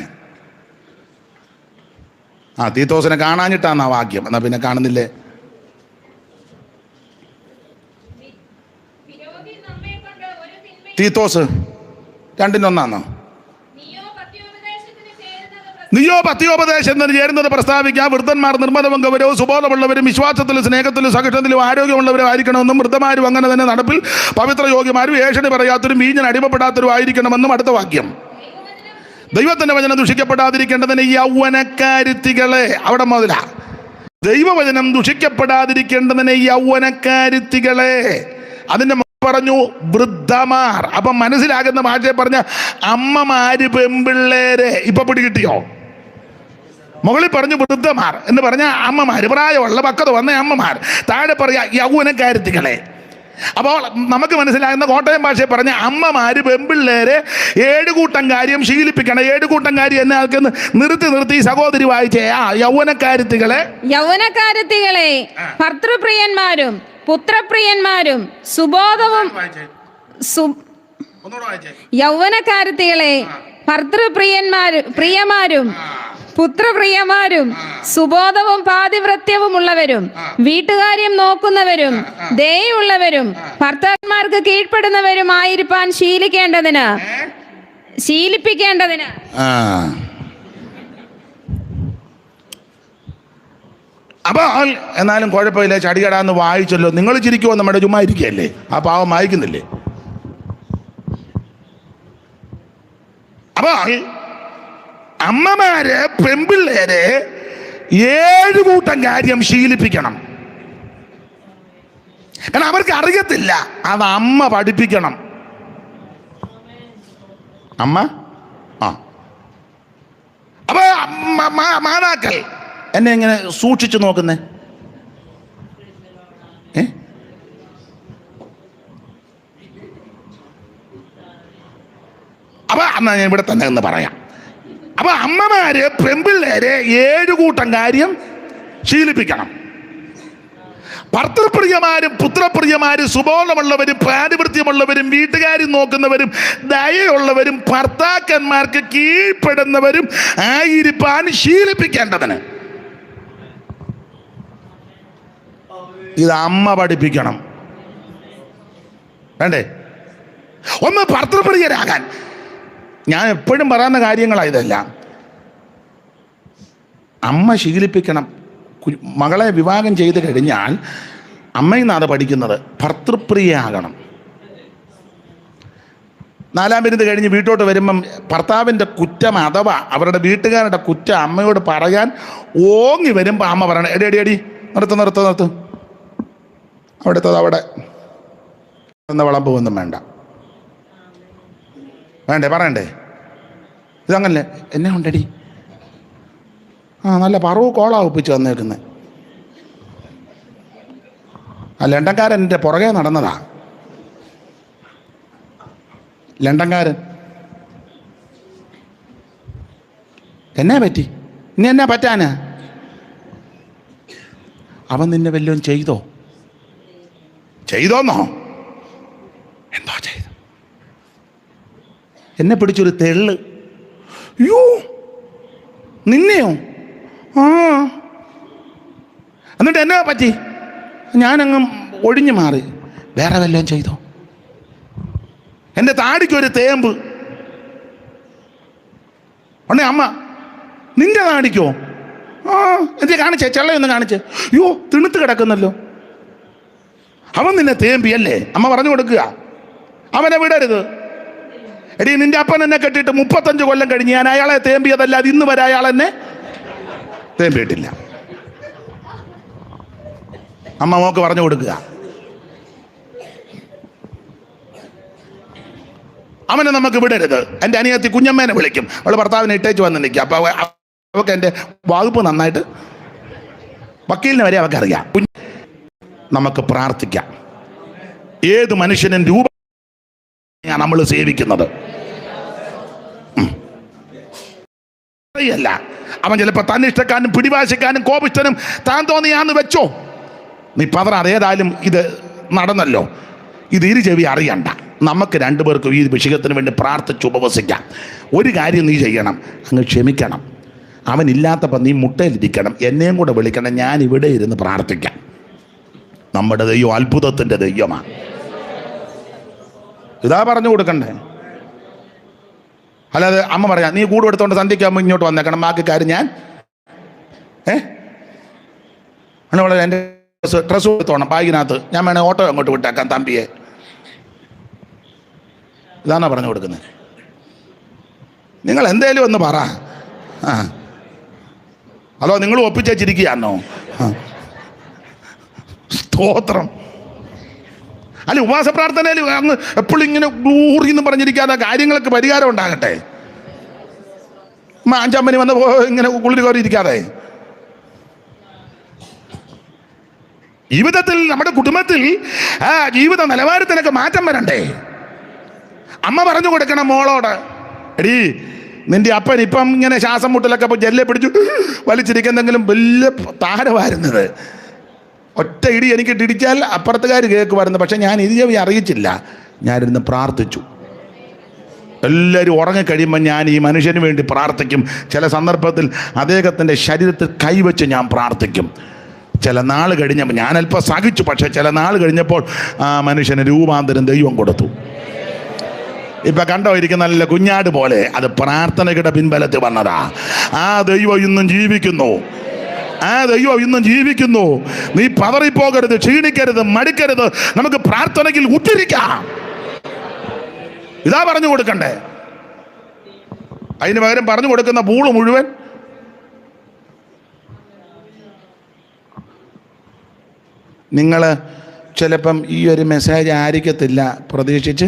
തീത്തോസിനെ കാണാഞ്ഞിട്ടാന്നാ വാക്യം. എന്നാ പിന്നെ കാണുന്നില്ലേ? തീത്തോസ് രണ്ടിനൊന്നാന്നോ? നീയോ പത്യോപദേശത്തിന് ചേരുന്നത് പ്രസ്താവിക്കാം. വൃദ്ധന്മാർ നിർമ്മതവും ഗൗരവവും സുബോധമുള്ളവരും വിശ്വാസത്തിലും സ്നേഹത്തിലും സഹിഷ്ണുതയിലും ആരോഗ്യമുള്ളവരും ആയിരിക്കണമെന്നും വൃദ്ധമാരും അങ്ങനെ തന്നെ നടപ്പിൽ പവിത്രയോഗ്യമാരും ഏഷണി പറയാത്തവരും വീഞ്ഞിന് അടിമപ്പെടാത്തവരും ആയിരിക്കണമെന്നും അടുത്ത വാക്യം. ദൈവത്തിന്റെ വചനം ദുഷിക്കപ്പെടാതിരിക്കേണ്ടതിന് യൗവനക്കാരുത്തികളെ, അവിടെ മുതലാ ദൈവവചനം ദുഷിക്കപ്പെടാതിരിക്കേണ്ടതിന് യൗവനക്കാരുത്തികളെ. അതിന്റെ പറഞ്ഞു വൃദ്ധമാർ. അപ്പം മനസ്സിലാകുന്ന ഭാഷയെ പറഞ്ഞ അമ്മമാര് പെമ്പിള്ളേരെ. ഇപ്പൊ പിടികിട്ടിയോ? മുകളിൽ പറഞ്ഞു വൃദ്ധമാർ എന്ന് പറഞ്ഞ അമ്മമാര്, പ്രായമുള്ള പക്വത വന്ന അമ്മമാർ. താഴെ പറയാ യൗവനക്കാരുത്തികളെ. അപ്പോൾ നമുക്ക് മനസ്സിലാകുന്ന കോട്ടയം ഭാഷയെ പറഞ്ഞ അമ്മമാര് പെമ്പിള്ളേരെ 7 കൂട്ടം കാര്യം ശീലിപ്പിക്കണം. 7 കൂട്ടം കാര്യം എന്നെ ആൾക്കെന്ന് നിർത്തി സഹോദരി വായിച്ചേ. യൗവനക്കാരുത്തികളെ ഭർത്തൃപ്രിയന്മാരും പുത്രപ്രിയന്മാരും സുബോധവും. യൗവനക്കാരുത്തികളെ പ്രിയമാരും പുത്രപ്രിയമാരും സുബോധവും പാതിവൃത്യവും ഉള്ളവരും വീട്ടുകാര്യം നോക്കുന്നവരും ദയയുള്ളവരും ഭർത്താക്കന്മാർക്ക് കീഴ്പ്പെടുന്നവരും ആയിരിക്കാൻ ശീലിപ്പിക്കേണ്ടതിന്. അപ്പോൾ എന്നാലും കുഴപ്പമില്ല, ചടികടാന്ന് വായിച്ചല്ലോ. നിങ്ങൾ ചിരിക്കുമോ? നമ്മുടെ ചുമ്മാ ഇരിക്കുകയല്ലേ, ആ പാവം വായിക്കുന്നില്ലേ? അപ്പോൾ അമ്മമാര് പെമ്പിള്ളേരെ 7 കൂട്ടം കാര്യം ശീലിപ്പിക്കണം. കാരണം അവർക്ക് അറിയത്തില്ല, അത് അമ്മ പഠിപ്പിക്കണം. അമ്മ അപ്പൊ മാതാക്കൾ എന്നെ ഇങ്ങനെ സൂക്ഷിച്ചു നോക്കുന്നേ. അപ്പൊ എന്നാ ഞാൻ ഇവിടെ തന്നെ എന്ന് പറയാം. അപ്പൊ അമ്മമാര് പെമ്പിള്ളേരെ 7 കൂട്ടം കാര്യം ശീലിപ്പിക്കണം. ഭർത്തൃപ്രിയമാരും പുത്രപ്രിയമാരും സുബോധമുള്ളവരും പാതിവൃത്യമുള്ളവരും വീട്ടുകാരും നോക്കുന്നവരും ദയയുള്ളവരും ഭർത്താക്കന്മാർക്ക് കീഴ്പ്പെടുന്നവരും ആയിരിക്കാൻ ശീലിപ്പിക്കേണ്ടതിന്. ഇത് അമ്മ പഠിപ്പിക്കണം. വേണ്ടേ? ഒന്ന് ഭർത്തൃപ്രിയരാകാൻ. ഞാൻ എപ്പോഴും പറയുന്ന കാര്യങ്ങളാണ് ഇതെല്ലാം. അമ്മ ശീലിപ്പിക്കണം. മകളെ വിവാഹം ചെയ്ത് കഴിഞ്ഞാൽ അമ്മയിൽ നിന്നാണ് അത് പഠിക്കുന്നത്. ഭർത്തൃപ്രിയയാകണം. 4-ാം വിരുന്ന് കഴിഞ്ഞ് വീട്ടോട്ട് വരുമ്പം ഭർത്താവിൻ്റെ കുറ്റം അഥവാ അവരുടെ വീട്ടുകാരുടെ കുറ്റം അമ്മയോട് പറയാൻ ഓങ്ങി വരുമ്പോൾ അമ്മ പറയണം, എടി നിർത്ത് അവിടെ എന്ന വിളമ്പൊന്നും വേണ്ടേ പറയണ്ടേ? ഇതങ്ങനല്ലേ? എന്നെ ഉണ്ടടി നല്ല പറവ് കോളാ ഒപ്പിച്ച് വന്നേക്കുന്നത്. ലണ്ടൻകാരൻ എൻ്റെ പുറകെ നടന്നതാ. ലണ്ടൻകാരൻ എന്നാ പറ്റി? ഇനി എന്നാ പറ്റാനാ? അവൻ നിന്നെ വല്ലതും ചെയ്തോന്നോ? എന്തോ ചെയ്തു. എന്നെ പിടിച്ചൊരു തെള്ള്. യോ, നിന്നെയോ? എന്നിട്ട് എന്നാ പറ്റി? ഞാനങ്ങ് ഒഴിഞ്ഞു മാറി. വേറെ വല്ലതും ചെയ്തോ? എൻ്റെ താടിക്കൊരു തേമ്പ്. ഉടനെ അമ്മ, നിന്റെ താടിക്കോ? എന്ത് കാണിച്ചേ? ചെള്ളയൊന്ന് കാണിച്ചേ. യോ, തിണുത്ത് കിടക്കുന്നല്ലോ. അവൻ നിന്നെ തേമ്പിയല്ലേ? അമ്മ പറഞ്ഞു കൊടുക്കുക, അവനെ വിടരുത്. എടീ, നിന്റെ അപ്പൻ എന്നെ കെട്ടിയിട്ട് 35 കൊല്ലം കഴിഞ്ഞ് ഞാൻ അയാളെ തേമ്പിയതല്ല. അത് ഇന്ന് വരെ അയാൾ എന്നെ തേമ്പിയിട്ടില്ല. അമ്മ മോക്ക് പറഞ്ഞു കൊടുക്കുക. അവനെ നമുക്ക് വിടരുത്. എൻ്റെ അനിയത്തി കുഞ്ഞമ്മേനെ വിളിക്കും. അവൾ ഭർത്താവിനെ ഇട്ടേച്ച് വന്ന് നിൽക്കുക. അപ്പോൾ അവൾക്ക് എൻ്റെ വകുപ്പ് നന്നായിട്ട്, വക്കീലിനെ വരെ അവൾക്കറിയാം. നമുക്ക് പ്രാർത്ഥിക്കാം. ഏത് മനുഷ്യനും രൂപമാണ് നമ്മൾ സേവിക്കുന്നത്. ല്ല അവൻ ചിലപ്പോൾ തന്നിഷ്ടക്കാരനും പിടിവാശിക്കാരനും കോപിഷ്ടനും താൻ തോന്നിയാന്ന് വെച്ചോ. നീ പതറാതെ, ഏതായാലും ഇത് നടന്നല്ലോ. ഇത് ചെവി അറിയണ്ട. നമുക്ക് രണ്ടുപേർക്കും ഈ വിഷയത്തിന് വേണ്ടി പ്രാർത്ഥിച്ച് ഉപവസിക്കാം. ഒരു കാര്യം നീ ചെയ്യണം, അങ്ങ് ക്ഷമിക്കണം. അവനില്ലാത്തപ്പോൾ നീ മുട്ടയിലിരിക്കണം, എന്നെയും കൂടെ വിളിക്കണം, ഞാൻ ഇവിടെ ഇരുന്ന് പ്രാർത്ഥിക്കാം. നമ്മുടെ ദൈവം അത്ഭുതത്തിൻ്റെ ദൈവമാണ്. ഇതാ പറഞ്ഞു കൊടുക്കണ്ടേ. അല്ലാതെ അമ്മ പറയാം നീ കൂടെ എടുത്തോണ്ട് സന്ധ്യയ്ക്കാകുമ്പോൾ ഇങ്ങോട്ട് വന്നേക്കണം, ബാക്കി കാര്യം ഞാൻ വളരെ എൻ്റെ ഡ്രസ്സ് എടുത്തോണം ബാഗിനകത്ത്, ഞാൻ വേണേൽ ഓട്ടോ അങ്ങോട്ട് വിട്ടേക്കാം തമ്പിയെ. ഇതാണോ പറഞ്ഞു കൊടുക്കുന്നത്? നിങ്ങൾ എന്തേലും ഒന്ന് പറ. അതോ നിങ്ങൾ ഒപ്പിച്ചിരിക്കുകയാണോ? സ്തോത്രം. അല്ല, ഉപവാസ പ്രാർത്ഥനയിൽ അങ്ങ് എപ്പോഴും ഇങ്ങനെ ഗ്ലൂറി എന്ന് പറഞ്ഞിരിക്കാതെ കാര്യങ്ങൾക്ക് പരിഹാരം ഉണ്ടാകട്ടെ. 5 മണി വന്ന് ഇങ്ങനെ കുളിരി കോരി ഇരിക്കാതെ. ജീവിതത്തിൽ, നമ്മുടെ കുടുംബത്തിൽ ജീവിത നിലവാരത്തിനൊക്കെ മാറ്റം വരണ്ടേ? അമ്മ പറഞ്ഞു കൊടുക്കണം മോളോട്, എടീ നിന്റെ അപ്പൻ ഇപ്പം ഇങ്ങനെ ശ്വാസം മുട്ടലൊക്കെ ഇപ്പോൾ ജെല്ലെ പിടിച്ചു വലിച്ചിരിക്കുന്നെങ്കിലും വലിയ താരമായിരുന്നത്. ഒറ്റ ഇടി എനിക്ക് ഇടിച്ചാൽ അപ്പുറത്തുകാർ കേൾക്കുമായിരുന്നു. പക്ഷെ ഞാൻ ഇത് അറിയിച്ചില്ല, ഞാനിരുന്ന് പ്രാർത്ഥിച്ചു. എല്ലാവരും ഉറങ്ങിക്കഴിയുമ്പോൾ ഞാൻ ഈ മനുഷ്യന് വേണ്ടി പ്രാർത്ഥിക്കും. ചില സന്ദർഭത്തിൽ അദ്ദേഹത്തിൻ്റെ ശരീരത്തിൽ കൈവച്ച് ഞാൻ പ്രാർത്ഥിക്കും. ചില നാൾ കഴിഞ്ഞപ്പോൾ ഞാൻ അല്പം സഹിച്ചു, പക്ഷേ ചില നാൾ കഴിഞ്ഞപ്പോൾ ആ മനുഷ്യന് രൂപാന്തരം ദൈവം കൊടുത്തു. ഇപ്പം കണ്ടോ ഇരിക്കുന്ന നല്ല കുഞ്ഞാട് പോലെ, അത് പ്രാർത്ഥനയുടെ പിൻബലത്തിൽ വന്നതാ. ആ ദൈവം ഇന്നും ജീവിക്കുന്നു. ആ ദൈവം ഇന്നും ജീവിക്കുന്നു. നീ പതറിപ്പോകരുത്, ക്ഷീണിക്കരുത്, മടുക്കരുത്. നമുക്ക് പ്രാർത്ഥനയിൽ ഉറ്റിരിക്കാം. ഇതാ പറഞ്ഞു കൊടുക്കണ്ടേ. അതിന് പകരം പറഞ്ഞു കൊടുക്കുന്ന പൂള് മുഴുവൻ നിങ്ങൾ ചിലപ്പം ഈ ഒരു മെസ്സേജ് ആയിരിക്കത്തില്ല പ്രതീക്ഷിച്ച്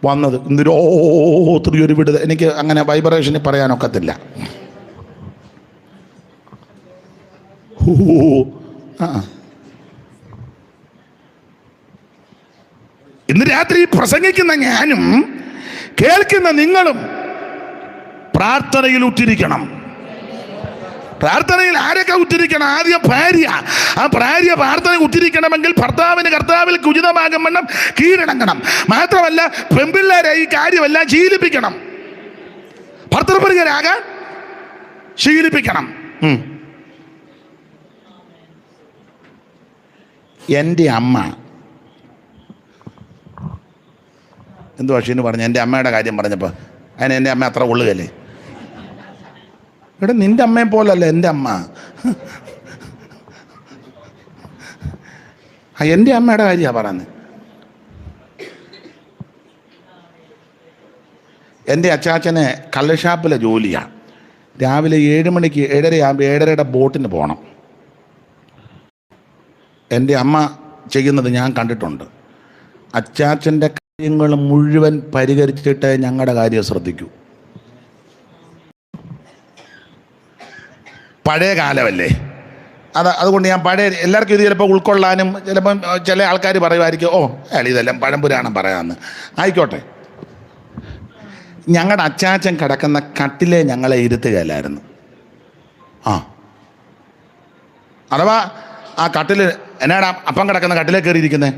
വന്നത്. എന്തൊരു ഒത്തിരി ഒരു വിടുത, എനിക്ക് അങ്ങനെ വൈബ്രേഷനിൽ പറയാനൊക്കത്തില്ല. ഇന്ന് രാത്രി പ്രസംഗിക്കുന്ന ഞാനും കേൾക്കുന്ന നിങ്ങളും പ്രാർത്ഥനയിൽ ഉറ്റിരിക്കണം. പ്രാർത്ഥനയിൽ ആരൊക്കെ ഉറ്റിരിക്കണം? ആദ്യം ഭാര്യ. ആ ഭാര്യ പ്രാർത്ഥന ഉറ്റിരിക്കണമെങ്കിൽ ഭർത്താവിന് കർത്താവിൽ ഉചിതമാകും വണ്ണം കീഴടങ്ങണം. മാത്രമല്ല പെൺപിള്ളേരെ ഈ കാര്യമെല്ലാം ശീലിപ്പിക്കണം. ഭർത്തൃപ്രിയരാകാൻ ശീലിപ്പിക്കണം. എൻ്റെ അമ്മ എന്തു പക്ഷീന്ന് പറഞ്ഞു, എൻ്റെ അമ്മയുടെ കാര്യം പറഞ്ഞപ്പോൾ അതിന് എൻ്റെ അമ്മ അത്ര കൊള്ളുകയല്ലേ? എടാ നിൻ്റെ അമ്മയെ പോലല്ല എൻ്റെ അമ്മ. എൻ്റെ അമ്മയുടെ കാര്യമാണ് പറയുന്നത്. എൻ്റെ അച്ചാച്ചന് കള്ളുഷാപ്പിലെ ജോലിയാണ്. രാവിലെ 7 മണിക്ക് 7:30 7:30 ബോട്ടിന് പോകണം. എൻ്റെ അമ്മ ചെയ്യുന്നത് ഞാൻ കണ്ടിട്ടുണ്ട്. അച്ചാച്ചൻ്റെ കാര്യങ്ങൾ മുഴുവൻ പരിഹരിച്ചിട്ട് ഞങ്ങളുടെ കാര്യം ശ്രദ്ധിക്കൂ. പഴയ കാലമല്ലേ അതുകൊണ്ട് ഞാൻ പഴയ എല്ലാവർക്കും ഇത് ചിലപ്പോൾ ഉൾക്കൊള്ളാനും ചിലപ്പം ചില ആൾക്കാർ പറയുമായിരിക്കും, ഓ അയാൾ ഇതെല്ലാം പഴംപുരാണം പറയാമെന്ന്. ആയിക്കോട്ടെ. ഞങ്ങളുടെ അച്ചാച്ചൻ കിടക്കുന്ന കട്ടിലെ ഞങ്ങളെ ഇരുത്തുകയല്ലായിരുന്നു. അഥവാ ആ കട്ടിൽ എന്നാടാ അപ്പം കിടക്കുന്ന കട്ടിലേ കയറിയിരിക്കുന്നത്,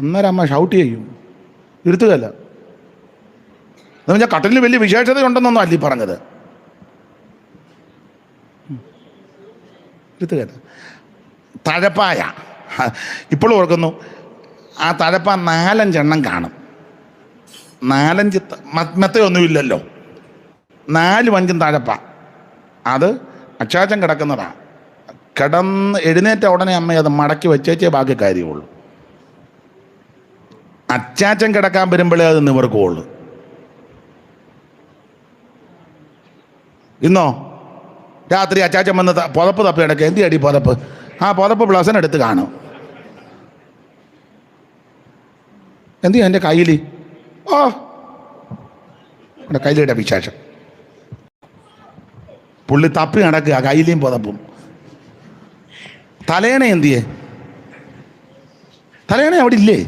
അന്നേരം അമ്മ ഷൗട്ട് ചെയ്യും, ഇരുത്തുകയല്ല. എന്ന് പറഞ്ഞാൽ കട്ടിലിന് വലിയ വിശേഷതയുണ്ടെന്നൊന്നും അല്ലീ പറഞ്ഞത്. ഇരുത്തുകയല്ല. തഴപ്പായ ഇപ്പോഴും ഓർക്കുന്നു, ആ തഴപ്പ 4-5 എണ്ണം കാണും. 4-5 മെത്തയൊന്നുമില്ലല്ലോ, 4-5 തഴപ്പ. അത് അച്ചാച്ചൻ കിടക്കുന്നതാണ്. കിടന്ന് എഴുന്നേറ്റ ഉടനെ അമ്മ അത് മടക്കി വെച്ചേച്ചേ ബാക്കി കാര്യമുള്ളൂ. അച്ചാച്ചൻ കിടക്കാൻ വരുമ്പോഴേ അത് നിവർക്കുള്ളൂ. ഇന്നോ രാത്രി അച്ചാച്ചൻ വന്ന് പുതപ്പ് തപ്പി കിടക്കുക. എന്തി അടി പുതപ്പ്? ആ പുതപ്പ് ബ്ലൗസൻ എടുത്ത് കാണും. എന്തി എൻ്റെ കയ്യിൽ? ഓ എൻ്റെ കയ്യിലിട്ട വിശേഷം. പുള്ളി തപ്പി നടക്കുക കയ്യിലേയും പുതപ്പും. തലേണ എന്തിയേ? തലേണ അവിടെ ഇല്ലേ?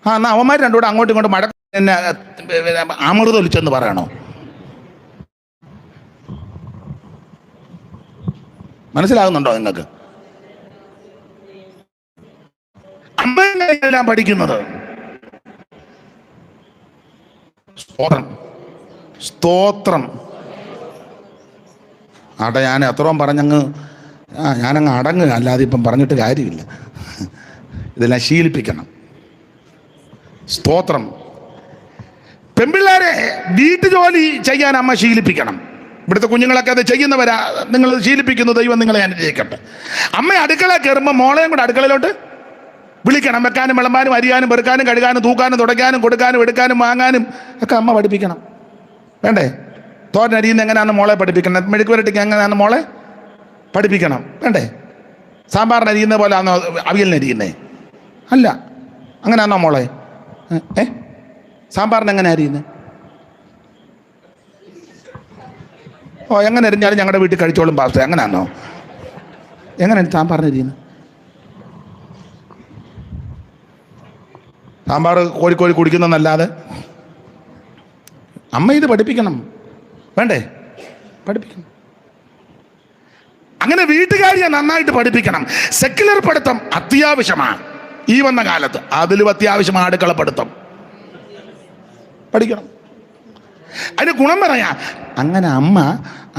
എന്നാൽ അവന്മാർ രണ്ടുകൂടെ അങ്ങോട്ടും ഇങ്ങോട്ടും മഴ എന്നെ അമൃതൊലിച്ചെന്ന് പറയണോ? മനസ്സിലാകുന്നുണ്ടോ നിങ്ങൾക്ക്? അമ്മ എല്ലാം പഠിക്കുന്നത്. സ്തോത്രം, സ്തോത്രം. ആട്ടെ, ഞാൻ എത്രയും പറഞ്ഞങ്ങ് ഞാനങ്ങ് അടങ്ങുക, അല്ലാതെ ഇപ്പം പറഞ്ഞിട്ട് കാര്യമില്ല. ഇതെല്ലാം ശീലിപ്പിക്കണം. സ്തോത്രം. പെൺപിള്ളേരെ വീട്ടുജോലി ചെയ്യാൻ അമ്മ ശീലിപ്പിക്കണം. ഇവിടുത്തെ കുഞ്ഞുങ്ങളൊക്കെ അത് ചെയ്യുന്നവരാ. നിങ്ങൾ ശീലിപ്പിക്കുന്നു, ദൈവം നിങ്ങളെ അനുഗ്രഹിക്കട്ടെ. അമ്മ അടുക്കള കയറുമ്പോൾ മോളെയും കൂടെ അടുക്കളയിലോട്ട് വിളിക്കണം. വെക്കാനും വിളമ്പാനും അരിയാനും പെറുക്കാനും കഴുകാനും തൂക്കാനും തുടയ്ക്കാനും കൊടുക്കാനും എടുക്കാനും വാങ്ങാനും ഒക്കെ അമ്മ പഠിപ്പിക്കണം. വേണ്ടേ? തോരൻ അരിയുന്ന എങ്ങനെയാണെന്ന് മോളെ പഠിപ്പിക്കണം. മെഴുക്ക് വരട്ടിക്ക് എങ്ങനെയാണെന്ന് മോളെ പഠിപ്പിക്കണം. വേണ്ടേ? സാമ്പാറിന് അരിയുന്ന പോലെ ആണോ അവിയലിന് അരിയുന്നേ? അല്ല. അങ്ങനെയാണോ മോളെ? സാമ്പാറിന് എങ്ങനെ അരിയുന്നത്? ഓ, എങ്ങനെ അരിഞ്ഞാലും ഞങ്ങളുടെ വീട്ടിൽ കഴിച്ചോളും പാസ്റ്റർ. എങ്ങനെയാണോ? എങ്ങനെയാണ് സാമ്പാറിന് അരിയുന്നത്? സാമ്പാർ കോരി കുടിക്കുന്നതല്ലാതെ അമ്മ ഇത് പഠിപ്പിക്കണം. വേണ്ടേ? പഠിപ്പിക്കണം. അങ്ങനെ വീട്ടുകാരിയെ നന്നായിട്ട് പഠിപ്പിക്കണം. സെക്യുലർ പഠിത്തം അത്യാവശ്യമാണ് ഈ വന്ന കാലത്ത്. അതിലും അത്യാവശ്യമാണ് അടുക്കള പഠിത്തം. പഠിക്കണം. അതിന് ഗുണം പറയാം. അങ്ങനെ അമ്മ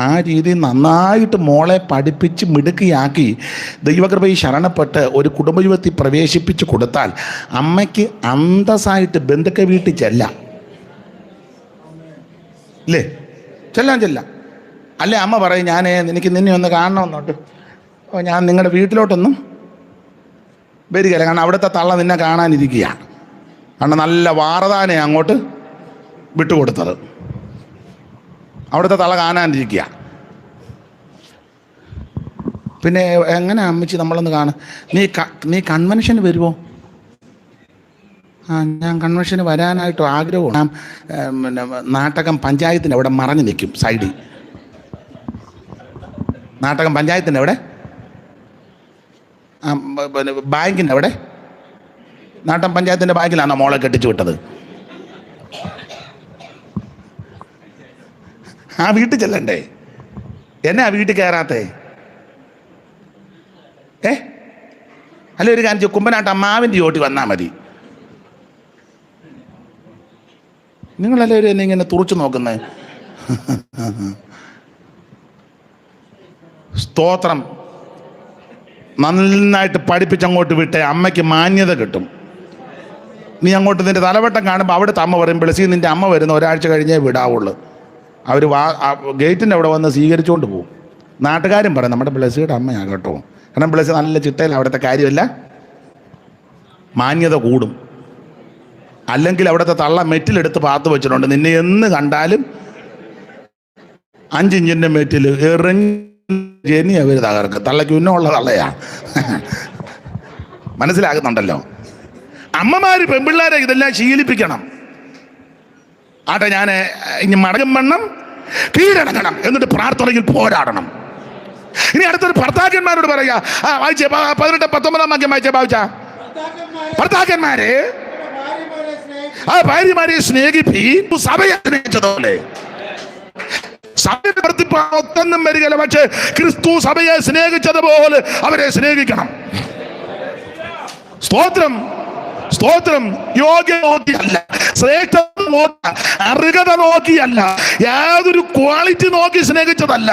ആ രീതി നന്നായിട്ട് മോളെ പഠിപ്പിച്ച് മിടുക്കിയാക്കി ദൈവകൃപയിൽ ശരണപ്പെട്ട് ഒരു കുടുംബജീവിതത്തിൽ പ്രവേശിപ്പിച്ച് കൊടുത്താൽ അമ്മയ്ക്ക് അന്തസ്സായിട്ട് ബന്ധുക്ക വീട്ടിൽ ചെല്ലാം. ഇല്ലേ? ചെല്ലാം. അല്ലേ അമ്മ പറയും, എനിക്ക് നിന്നെ ഒന്ന് കാണണമെന്നോട്ട്. ഓ, ഞാൻ നിങ്ങളുടെ വീട്ടിലോട്ടൊന്നും വരികയില്ല. കാരണം അവിടുത്തെ തള്ള നിന്നെ കാണാനിരിക്കുകയാണ്. കാരണം നല്ല വാറതാനെ അങ്ങോട്ട് വിട്ടുകൊടുത്തത്. അവിടുത്തെ തള്ള കാണാനിരിക്കുക. പിന്നെ എങ്ങനെ അമ്മച്ചി നമ്മളൊന്ന് കാണും? നീ കൺവെൻഷന് വരുമോ? ഞാൻ കൺവെൻഷന് വരാനായിട്ട് ആഗ്രഹമാണ്. ഞാൻ പിന്നെ നാട്ടകം പഞ്ചായത്തിൻ്റെ അവിടെ മറഞ്ഞു നിൽക്കും സൈഡിൽ. നാട്ടകം പഞ്ചായത്തിൻ്റെ അവിടെ, പിന്നെ ബാങ്കിൻ്റെ അവിടെ. നാട്ടകം പഞ്ചായത്തിൻ്റെ ബാങ്കിലാണോ മോളെ കെട്ടിച്ചു വിട്ടത്? ആ വീട്ടിൽ ചെല്ലണ്ടേ? എന്നെ ആ വീട്ടിൽ കയറാത്തേ? അല്ല, ഒരു കാര്യം, കുമ്പനാട്ട് അമ്മാവിൻ്റെ ചോട്ടി വന്നാൽ മതി. നിങ്ങളെല്ലാവരും എന്നെ ഇങ്ങനെ തുറച്ചു നോക്കുന്നത്. സ്തോത്രം. നന്നായിട്ട് പഠിപ്പിച്ചങ്ങോട്ട് വിട്ടേ അമ്മയ്ക്ക് മാന്യത കിട്ടും. നീ അങ്ങോട്ട് നിൻ്റെ തലവട്ടം കാണുമ്പോൾ അവിടുത്തെ അമ്മ പറയും, ബ്ലസി നിൻ്റെ അമ്മ വരുന്ന ഒരാഴ്ച കഴിഞ്ഞേ വിടാവുള്ളൂ. അവർ ഗേറ്റിൻ്റെ അവിടെ വന്ന് സ്വീകരിച്ചുകൊണ്ട് പോകും. നാട്ടുകാരും പറയും നമ്മുടെ ബ്ലസിയുടെ അമ്മയാണ് കേട്ടോ. കാരണം ബ്ലസി നല്ല ചിട്ടയിൽ അവിടുത്തെ കാര്യമല്ല, മാന്യത കൂടും. അല്ലെങ്കിൽ അവിടുത്തെ തള്ള മെറ്റിലെടുത്ത് പാത്ത് വെച്ചിട്ടുണ്ട്. നിന്നെ എന്ന് കണ്ടാലും 5 ഇഞ്ചിൻ്റെ മെറ്റിൽ എറിഞ്ഞ് അവർ തകർക്കും. തള്ളയ്ക്ക് ഉന്നമുള്ള തള്ളയാ. മനസ്സിലാകുന്നുണ്ടല്ലോ? അമ്മമാര് പെൺപിള്ളേരെ ഇതെല്ലാം ശീലിപ്പിക്കണം. ആട്ടെ, ഞാൻ ഇനി മടങ്ങും വണ്ണം കീഴടങ്ങണം, എന്നിട്ട് പ്രാർത്ഥനയിൽ പോരാടണം. ഇനി അടുത്തൊരു ഭർത്താക്കന്മാരോട് പറയാ. വായിച്ചേ 18-19 വാക്യം വായിച്ചേ ഭാവിച്ച. ഭർത്താക്കന്മാരെ ആ ഭാര്യമാരെ സ്നേഹിപ്പി സഭയെ സ്നേഹിച്ചതുപോലെ. സഭയുടെ ഒത്തൊന്നും വരികയില്ല, പക്ഷേ ക്രിസ്തു സഭയെ സ്നേഹിച്ചതുപോലെ അവരെ സ്നേഹിക്കണം. സ്തോത്രം, സ്തോത്രം. യോഗ്യ നോക്കിയല്ല, ശ്രേഷ്ഠത നോക്കി, അർഹത നോക്കിയല്ല, യാതൊരു ക്വാളിറ്റി നോക്കി സ്നേഹിച്ചതല്ല.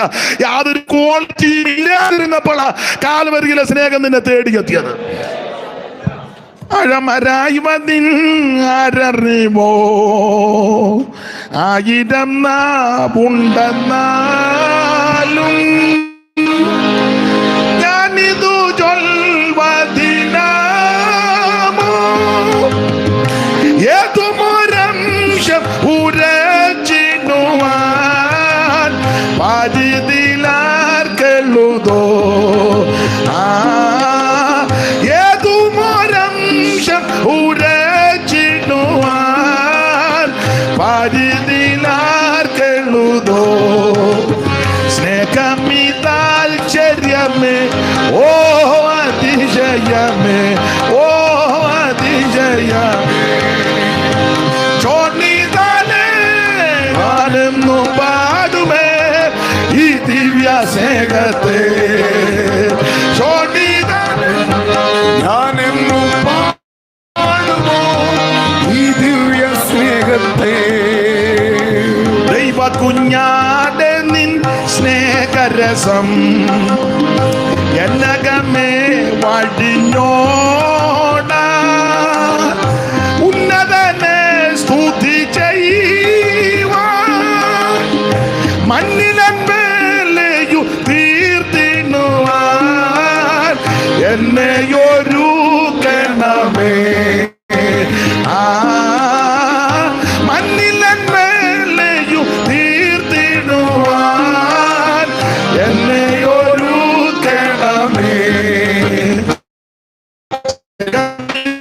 യാതൊരു ക്വാളിറ്റി ഇല്ലാതിരുന്നപ്പോൾ കാൽവരിയിലെ സ്നേഹം നിന്നെ തേടിയെത്തിയത്. അഴമരായി വന്നിററിവോ 1000 നാവുണ്ടെന്നാലും ഞാനിതു ചൊൽവതിനാമോ ഏതുമൊരംശം ഉരച്ചിടുവാൻ പരിതിലാർക്കെഴുതോ ഉരച്ചിടുവാൻ പരിതിലാർക്കെഴുതോ സ്നേഹമിതാൽച്ചര്യമേ ഓ അതിശയമേ ഓ അതിശയമേ ചോണിതാലേ ആനെന്നു പാടുമേ ഈ ദിവ്യ സ്നേഹത്തെ ചോണിതാലേ ഞാനെന്നും സ്നേഹത്തെ ദൈവ കുഞ്ഞാടെ നിൻ സ്നേഹരസം എന്നകമേ വഴിഞ്ഞോട ഉന്നതനെ സ്തുതി ചെയ്യുവാൻ മണ്ണിലെമ്പേലയു തീർത്തിടുവാൻ എന്നെയൊരുക്കണമേ. മണ്ണിലെമ്പേലയു തീർത്തിടുവാൻ എന്നെയൊരുക്കണമേ.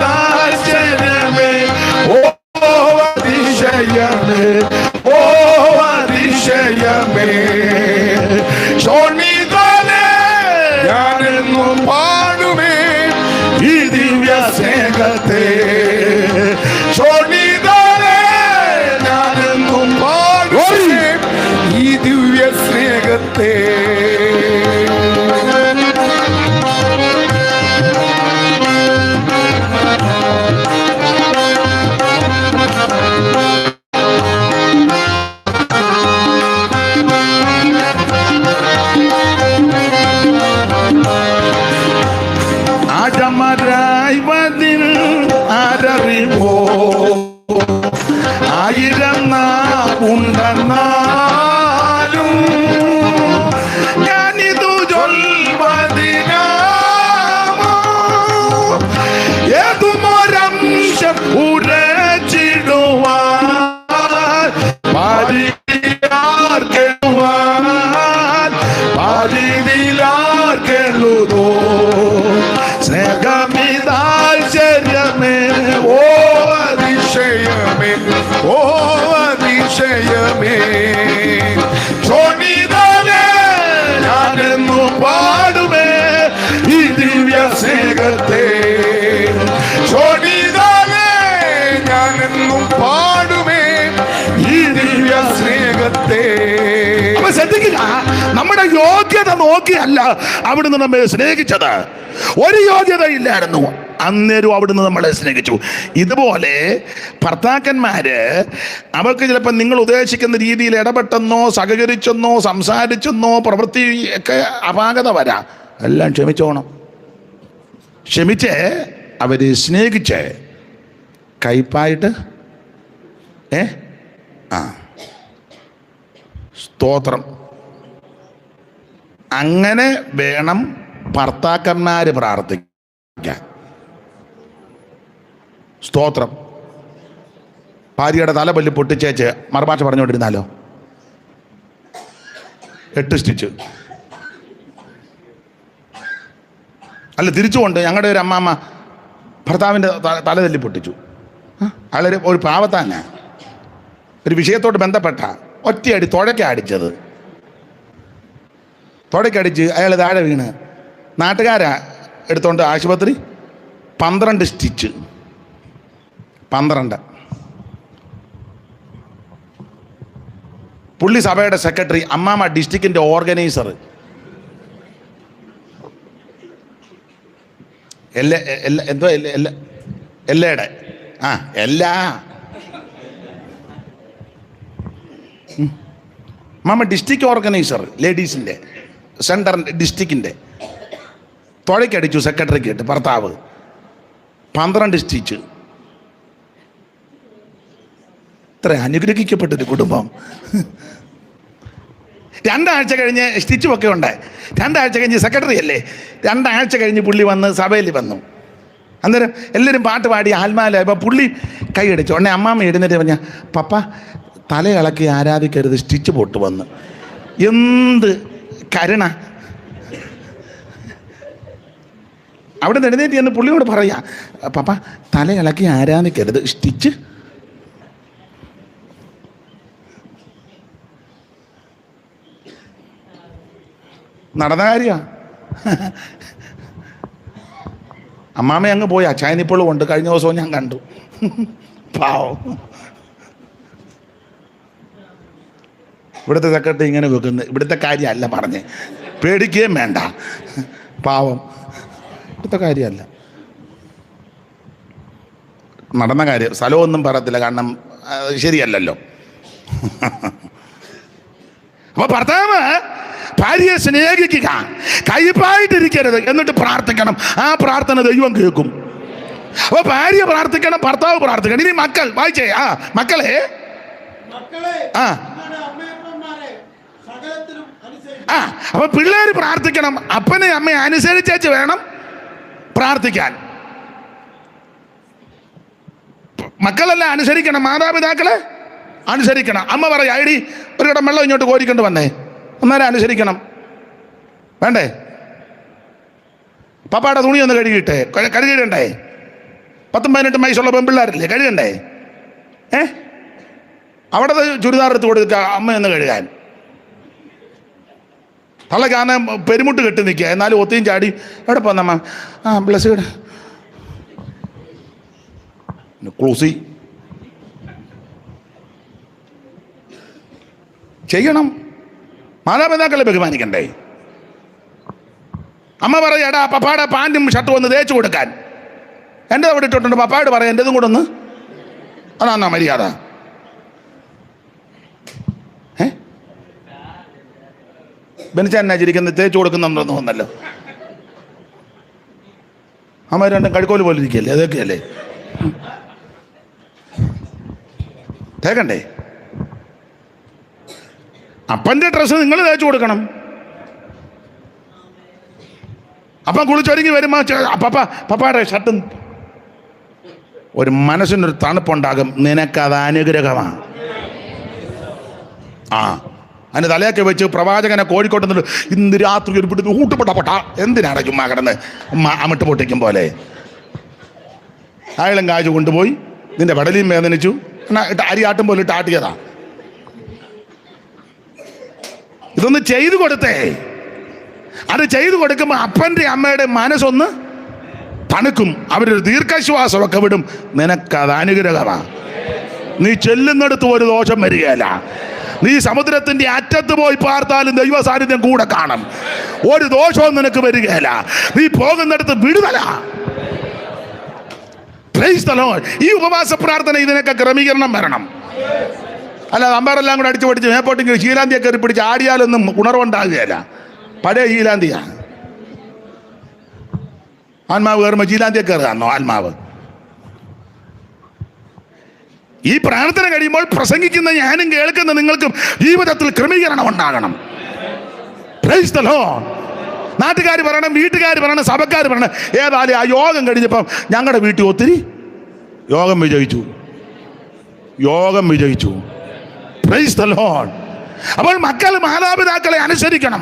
അതിശയമേ ഓ അതിശയമേ ഓ അതിശയമേ ശോണിതനെ ഞാനെന്നും പാടുമേ ഈ ദിവ്യ സ്നേഹത്തെ. ശോണിതനെ ഞാനെന്നും പാടുമേ ഈ ദിവ്യ സ്നേഹത്തെ. ആഴമരായ്വതിൽ ആരറിവോ ആയിരം നാളുണ്ടെന്നാലും ഞാനിതു ചൊൽവതിനാമോ ഏതുമൊരംശം ഉരച്ചിടുവാൻ പാരിതിലാർക്കെഴുതോ സ്നേഹമിതാശ്ചര്യമേ ഓ അതിശയമേ ഓ അതിശയമേ ശോണിതനെ ഞാനെന്നും പാടുമേ ഈ ദിവ്യ സ്നേഹത്തെ. ശോണിതനെ ഞാനെന്നും പാടുമേ ഈ ദിവ്യ സ്നേഹത്തെ. അപ്പൊ ശ്രദ്ധിക്കുക, നമ്മുടെ യോഗ്യത നോക്കിയല്ല അവിടുന്ന് നമ്മെ സ്നേഹിച്ചത്. ഒരു യോഗ്യതയില്ലായിരുന്നു, അന്നേരം അവിടുന്ന് നമ്മളെ സ്നേഹിച്ചു. ഇതുപോലെ ഭർത്താക്കന്മാര് അവർക്ക് ചിലപ്പോൾ നിങ്ങൾ ഉദ്ദേശിക്കുന്ന രീതിയിൽ ഇടപെട്ടെന്നോ സഹകരിച്ചെന്നോ സംസാരിച്ചെന്നോ പ്രവൃത്തി ഒക്കെ അപാകത വരാം. എല്ലാം ക്ഷമിച്ചോണം. ക്ഷമിച്ച് അവര് സ്നേഹിച്ച് കയ്പായിട്ട് സ്തോത്രം. അങ്ങനെ വേണം ഭർത്താക്കന്മാര് പ്രാർത്ഥിക്കാൻ. സ്തോത്രം. ഭാര്യയുടെ തലപല്ലി പൊട്ടിച്ചേച്ച് മറുഭാഷ പറഞ്ഞുകൊണ്ടിരുന്നാലോ 8 സ്റ്റിച്ച്. അല്ല, തിരിച്ചുകൊണ്ട് ഞങ്ങളുടെ ഒരു അമ്മാമ്മ ഭർത്താവിൻ്റെ തലതല്ലി പൊട്ടിച്ചു. അയാളൊരു ഒരു പാവത്താന ഒരു വിഷയത്തോട് ബന്ധപ്പെട്ട ഒറ്റയടി തുഴക്കടിച്ചത്. തുഴക്കടിച്ച് അയാൾ താഴെ വീണ് നാട്ടുകാരാ എടുത്തോണ്ട് ആശുപത്രി 12 സ്റ്റിച്ച്. 12. പുള്ളി സഭയുടെ സെക്രട്ടറി, അമ്മാമ ഡിസ്ട്രിക്റ്റിൻ്റെ ഓർഗനൈസർ. എന്തോ എല്ലയുടെ എല്ലാ മാമ ഡിസ്ട്രിക്ട് ഓർഗനൈസർ ലേഡീസിൻ്റെ സെൻട്രൽ ഡിസ്ട്രിക്റ്റിൻ്റെ തുഴയ്ക്കടിച്ചു സെക്രട്ടറിക്ക് ഇട്ട് ഭർത്താവ് 12 സ്റ്റിച്ച്. ഇത്ര അനുഗ്രഹിക്കപ്പെട്ടൊരു കുടുംബം. 2 ആഴ്ച കഴിഞ്ഞ് സ്റ്റിച്ചും ഒക്കെ ഉണ്ട്. 2 ആഴ്ച കഴിഞ്ഞ് സെക്രട്ടറി അല്ലേ, 2 ആഴ്ച കഴിഞ്ഞ് പുള്ളി വന്ന് സഭയിൽ വന്നു. അന്നേരം എല്ലാവരും പാട്ട് പാടി ആത്മാലായപ്പോൾ പുള്ളി കൈയടിച്ചു. ഉടനെ അമ്മാമ്മ എഴുന്നേറ്റ് പറഞ്ഞ, പപ്പ തലയിളക്കി ആരാധിക്കരുത്, സ്റ്റിച്ച് പൊട്ട് വന്ന്. എന്ത് കരുണ! അവിടെ നിന്ന് എഴുന്നേറ്റ് എന്ന് പുള്ളിയോട് പറയാ, പപ്പ തലയിളക്കി ആരാധിക്കരുത്, സ്റ്റിച്ച്. നടന്ന കാര്യമാണ്. അമ്മാമ്മ അങ്ങ് പോയി. അച്ചായനിപ്പോഴും ഉണ്ട്. കഴിഞ്ഞ ദിവസവും ഞാൻ കണ്ടു. പാവം. ഇവിടുത്തെ സെക്രട്ടറി ഇങ്ങനെ വെക്കുന്നത് ഇവിടുത്തെ കാര്യമല്ല പറഞ്ഞേ, പേടിക്കുകയും വേണ്ട. പാവം, ഇവിടുത്തെ കാര്യമല്ല, നടന്ന കാര്യം. സ്ഥലമൊന്നും പറയത്തില്ല, കാരണം ശരിയല്ലല്ലോ. അപ്പൊ ഭർത്താവ് ഭാര്യയെ സ്നേഹിക്കുക, കയ്പായിട്ടിരിക്കരുത്, എന്നിട്ട് പ്രാർത്ഥിക്കണം. ആ പ്രാർത്ഥന ദൈവം കേൾക്കും. അപ്പൊ ഭാര്യ പ്രാർത്ഥിക്കണം, ഭർത്താവ് പ്രാർത്ഥിക്കണം. ഇനി മക്കൾ വായിച്ചേ. മക്കളെ അപ്പൊ പിള്ളേര് പ്രാർത്ഥിക്കണം, അപ്പനെ അമ്മയെ അനുസരിച്ചേച്ച് വേണം പ്രാർത്ഥിക്കാൻ. മക്കളെല്ലാം അനുസരിക്കണം, മാതാപിതാക്കളെ അനുസരിക്കണം. അമ്മ പറയാം, ഐഡി ഒരു കിടം വെള്ളം ഇങ്ങോട്ട് കോരിക്കൊണ്ട് വന്നേ, അന്നേരം അനുസരിക്കണം. വേണ്ടേ? പപ്പായുടെ തുണി ഒന്ന് കഴുകിയിട്ടേ, കഴുകിയിടണ്ടേ? 18 വയസ്സുള്ള പെൺപിള്ളേരല്ലേ, കഴുകണ്ടേ? അവിടെ ചുരിദാർ എടുത്ത് കൊടുക്കുക അമ്മയൊന്ന് കഴുകാൻ. തള്ളക്കാന പെരുമുട്ട് കെട്ടി നിൽക്കുക, എന്നാലും ഒത്തിയും ചാടി എവിടെ പോന്നമ്മ? ബ്ലസ്സീഡ് ക്ലൂസി ചെയ്യണം. മാതാപിതാക്കളെ ബഹുമാനിക്കണ്ടേ? അമ്മ പറയും, എടാ പപ്പായുടെ പാൻറ്റും ഷർട്ടും ഒന്ന് തേച്ച് കൊടുക്കാൻ. എൻ്റെ അവിടെ ഇട്ടിട്ടുണ്ട്, പപ്പായോട് പറയാം എൻ്റെതും കൂടെ ഒന്ന്. അതാന്നാ മര്യാദ? ബെനിച്ചാനാച്ചിരിക്കുന്നത് തേച്ച് കൊടുക്കുന്നുണ്ടെന്ന് തോന്നല്ലോ. അമ്മ രണ്ടും കഴുക്കോല് പോലെ ഇരിക്കല്ലേ, അതൊക്കെയല്ലേ തേക്കണ്ടേ? അപ്പൻ്റെ ഡ്രസ്സ് നിങ്ങൾ തേച്ച് കൊടുക്കണം. അപ്പം കുളിച്ചൊരുങ്ങി വരുമ്പോൾ പപ്പായുടെ ഷർട്ടും ഒരു മനസ്സിനൊരു തണുപ്പുണ്ടാകും. നിനക്കത് അനുഗ്രഹമാണ്. അതിന് തലയൊക്കെ വെച്ച് പ്രവാചകനെ കോഴിക്കോട്ട് നിന്നിട്ട് ഇന്ന് രാത്രി ഒരു പിടി ഊട്ടുപെട്ട എന്തിനാണ് ചുമ്മാ കിടന്ന് അമിട്ട് പൊട്ടിക്കും പോലെ അയാളും കാശ് കൊണ്ടുപോയി നിന്റെ വടലിയും വേദനിച്ചു, അരിയാട്ടും പോലെ ഇട്ട് ആട്ടിയതാ. ഇതൊന്ന് ചെയ്തു കൊടുത്തേ. അത് ചെയ്തു കൊടുക്കുമ്പോൾ അപ്പൻ്റെ അമ്മയുടെ മനസ്സൊന്ന് തണുക്കും, അവരൊരു ദീർഘശ്വാസമൊക്കെ വിടും. നിനക്കത് അനുഗ്രഹമാണ്. നീ ചെല്ലുന്നിടത്ത് ഒരു ദോഷം വരികയില്ല. നീ സമുദ്രത്തിന്റെ അറ്റത്ത് പോയി പാർത്താലും ദൈവ സാന്നിധ്യം കൂടെ കാണും. ഒരു ദോഷവും നിനക്ക് വരികയില്ല. നീ പോകുന്നിടത്ത് വിടുതല. Price the Lord. ഈ ഉപവാസ പ്രാർത്ഥന ഇതിനൊക്കെ ക്രമീകരണം വരണം. അല്ലാതെ അമ്പാറെല്ലാം കൂടെ അടിച്ചു പഠിച്ച് മേപ്പോട്ടെങ്കിൽ ശീലാന്തിയെ കയറി പിടിച്ച് ആടിയാലൊന്നും ഉണർവുണ്ടാകുകയില്ല. പഴയ ശീലാന്തിയാ. ആത്മാവ് കയറുമ്പോൾ ശീലാന്തിയെ കയറുകയാണോ ആത്മാവ്? ഈ പ്രാർത്ഥന കഴിയുമ്പോൾ പ്രസംഗിക്കുന്ന ഞാനും കേൾക്കുന്ന നിങ്ങൾക്കും ജീവിതത്തിൽ ക്രമീകരണം ഉണ്ടാകണം. Price the Lord. നാട്ടുകാർ പറയണം, വീട്ടുകാർ പറയണം, സഭക്കാർ പറയണം. ഏതായാലും ആ യോഗം കഴിഞ്ഞപ്പം ഞങ്ങളുടെ വീട്ടിൽ ഒത്തിരി യോഗം വിജയിച്ചു. Price the Lord. അപ്പോൾ മക്കൾ മാതാപിതാക്കളെ അനുസരിക്കണം.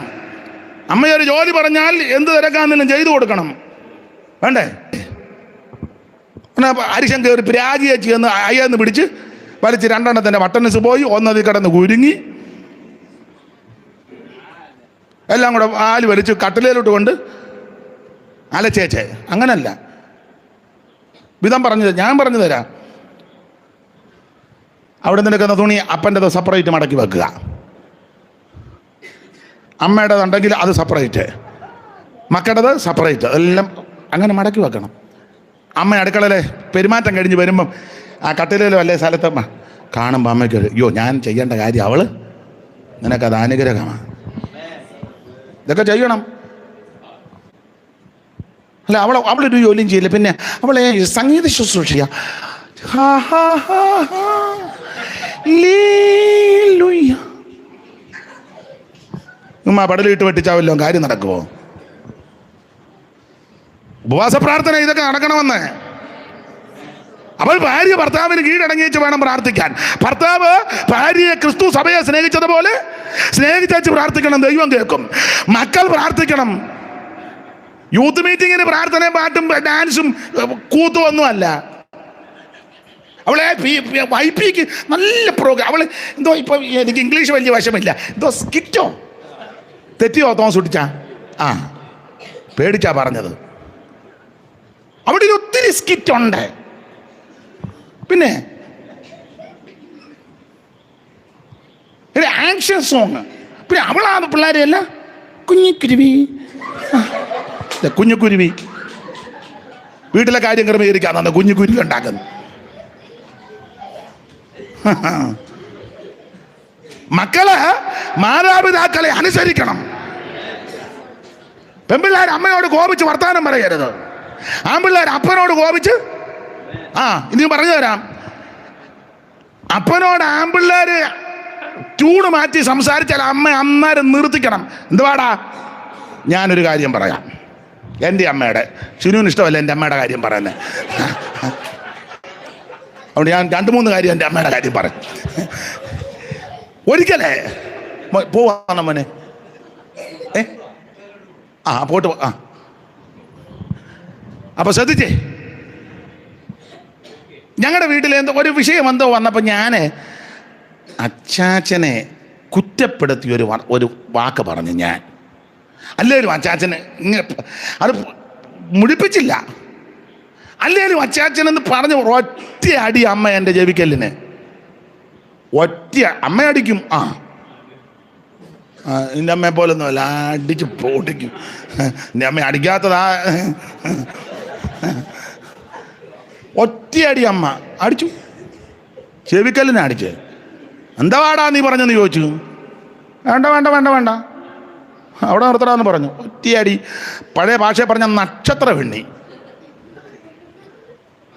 അമ്മയൊരു ജോലി പറഞ്ഞാൽ എന്ത് തിരക്കാണെങ്കിലും ചെയ്തു കൊടുക്കണം. വേണ്ടേ? അരിശം കയറി പ്രാജിയെ ചെന്ന് അയ്യെന്ന് പിടിച്ച് വലിച്ച് രണ്ടെണ്ണത്തിൻ്റെ ബട്ടൺസ് പോയി, ഒന്നതിൽ കിടന്ന് കുരുങ്ങി എല്ലാം കൂടെ ആല് വലിച്ച് കട്ടിലേലോട്ട് കൊണ്ട് അലച്ചേച്ചേ. അങ്ങനല്ല, വിധം ഞാൻ പറഞ്ഞു തരാം. അവിടെ നിൽക്കുന്ന തുണി അപ്പൻ്റെത് സെപ്പറേറ്റ് മടക്കി വെക്കുക, അമ്മയുടേതുണ്ടെങ്കിൽ അത് സെപ്പറേറ്റ്, മക്കളുടേത് സെപ്പറേറ്റ്, എല്ലാം അങ്ങനെ മടക്കി വെക്കണം. അമ്മ അടുക്കളയിലെ പെരുമാറ്റം കഴിഞ്ഞ് വരുമ്പം ആ കട്ടിലേലോ അല്ലേ സ്ഥലത്തമ്മ കാണുമ്പോൾ അമ്മയ്ക്ക് അയ്യോ ഞാൻ ചെയ്യേണ്ട കാര്യം അവള്, നിനക്കത് അനുഗ്രഹമാണ്. ഇതൊക്കെ ചെയ്യണം. അല്ല അവളൊരു ജോലിയും ചെയ്യില്ല, പിന്നെ അവളെ സംഗീത ശുശ്രൂഷ പടലിട്ട് വെട്ടിച്ചാവല്ലോ കാര്യം നടക്കുമോ? ഉപവാസ പ്രാർത്ഥന ഇതൊക്കെ നടക്കണമെന്ന്. അപ്പോൾ ഭാര്യ ഭർത്താവിന് കീഴടങ്ങിച്ച് വേണം പ്രാർത്ഥിക്കാൻ. ഭർത്താവ് ഭാര്യയെ ക്രിസ്തു സഭയെ സ്നേഹിച്ചതുപോലെ സ്നേഹിച്ചു പ്രാർത്ഥിക്കണം, ദൈവം കേൾക്കും. മക്കൾ പ്രാർത്ഥിക്കണം. യൂത്ത് മീറ്റിങ്ങിന് പ്രാർത്ഥനയും പാട്ടും ഡാൻസും കൂത്തും ഒന്നുമല്ല. അവളെ വൈപ്പിക്ക് നല്ല പ്രോഗ്രാം. അവൾ എന്തോ ഇപ്പൊ എനിക്ക് ഇംഗ്ലീഷ് വലിയ വശമില്ല, എന്തോ സ്കിറ്റോ തെറ്റിയോ തോമസ് കുട്ടിച്ചാ പേടിച്ചാ പറഞ്ഞത്. അവിടെ ഒത്തിരി സ്കിറ്റുണ്ട്. പിന്നെ ആക്ഷൻ സോങ്. പിന്നെ അവളാണ് പിള്ളേരെയല്ല കുഞ്ഞിക്കുരുവി വീട്ടിലെ കാര്യം ക്രമീകരിക്കാന്ന് കുഞ്ഞിക്കുരുവി ഉണ്ടാക്കുന്നു. മക്കള് മാതാപിതാക്കളെ അനുസരിക്കണം. പെൺപിള്ളേർ അമ്മയോട് കോപിച്ച് വർത്താനം പറയരുത്. ആൺപിള്ളേർ അപ്പനോട് കോപിച്ച് ഇനി പറഞ്ഞു തരാം. അപ്പനോട് ആൺപിള്ളേര് ട്യൂണ് മാറ്റി സംസാരിച്ചാൽ അമ്മ അന്നേരം നിർത്തിക്കണം. എന്തുവാടാ, ഞാനൊരു കാര്യം പറയാം. എൻ്റെ അമ്മയുടെ, ഷിനുവിന് ഇഷ്ടമല്ല എൻ്റെ അമ്മയുടെ കാര്യം പറയുന്നത്. അതുകൊണ്ട് ഞാൻ 2-3 കാര്യം എൻ്റെ അമ്മയുടെ കാര്യം പറയും. ഒരിക്കലേ പോവാ മോനെ, പോട്ട് അപ്പൊ ശ്രദ്ധിച്ചേ, ഞങ്ങളുടെ വീട്ടിൽ ഒരു വിഷയം എന്തോ വന്നപ്പോൾ ഞാൻ അച്ചാച്ചനെ കുറ്റപ്പെടുത്തി ഒരു വാക്ക് പറഞ്ഞു. ഞാൻ അല്ലേലും അച്ചാച്ചന് ഇങ്ങനെ അത് മുടിപ്പിച്ചില്ല. അല്ലേലും അച്ചാച്ചനെന്ന് പറഞ്ഞ് ഒറ്റ അടി അമ്മ എൻ്റെ ജവിക്കല്ലിന് ഒറ്റ അമ്മ അടിക്കും. എൻ്റെ അമ്മയെ പോലൊന്നും അല്ല, അടിച്ച് പൊട്ടിക്കും. എൻ്റെ അമ്മ അടിക്കാത്തതാ. ഒറ്റയടി അമ്മ അടിച്ചു, ചെവിക്കല്ലിനെ അടിച്ച്. എന്താ വാടാ നീ പറഞ്ഞെന്ന് ചോദിച്ചു. വേണ്ട വേണ്ട വേണ്ട വേണ്ട, അവിടെ നിർത്തടാന്ന് പറഞ്ഞു. ഒറ്റയടി, പഴയ ഭാഷയെ പറഞ്ഞ നക്ഷത്ര വെണ്ണി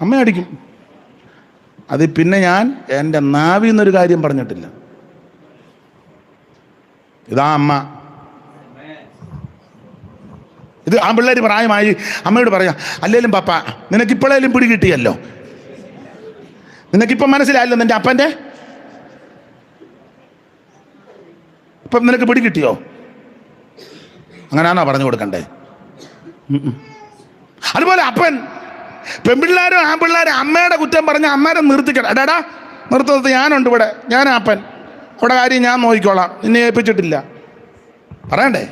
അമ്മ അടിക്കും. അത് പിന്നെ ഞാൻ എൻ്റെ നാവിൽ നിന്നൊരു കാര്യം പറഞ്ഞിട്ടില്ല. ഇതാ അമ്മ. ഇത് ആ പിള്ളേർ പ്രായമായി അമ്മയോട് പറയാം, അല്ലേലും പപ്പ നിനക്കിപ്പോഴേലും പിടി കിട്ടിയല്ലോ, നിനക്കിപ്പം മനസ്സിലായല്ലോ നിൻ്റെ അപ്പൻ്റെ, ഇപ്പം നിനക്ക് പിടി കിട്ടിയോ? അങ്ങനെയാണോ പറഞ്ഞു കൊടുക്കണ്ടേ? അതുപോലെ അപ്പൻ പെൺപിള്ളേരും ആൺപിള്ളേരും അമ്മയുടെ കുറ്റം പറഞ്ഞ അമ്മേരെ നിർത്തിക്കണം. എടാടാ നിർത്തുന്നത് ഞാനുണ്ട് ഇവിടെ, ഞാൻ അപ്പൻ, അവിടെ കാര്യം ഞാൻ നോക്കിക്കോളാം, നിന്നെ ഏൽപ്പിച്ചിട്ടില്ല പറയണ്ടേ?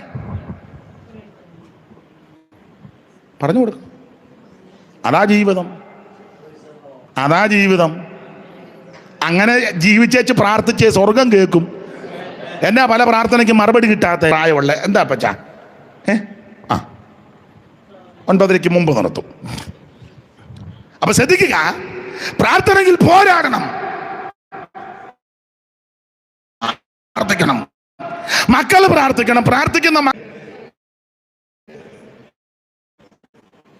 പറഞ്ഞു കൊടുക്കും. അതാ ജീവിതം, അതാ ജീവിതം. അങ്ങനെ ജീവിച്ചേച്ച് പ്രാർത്ഥിച്ച് സ്വർഗം കേൾക്കും. എന്നാ പല പ്രാർത്ഥനയ്ക്ക് മറുപടി കിട്ടാത്ത പ്രായമുള്ള എന്താ പച്ചാ 9:30 മുമ്പ് നിർത്തും. അപ്പൊ ശ്രദ്ധിക്കുക, പ്രാർത്ഥനയിൽ പോരാടണം, പ്രാർത്ഥിക്കണം, മക്കൾ പ്രാർത്ഥിക്കണം. പ്രാർത്ഥിക്കുന്ന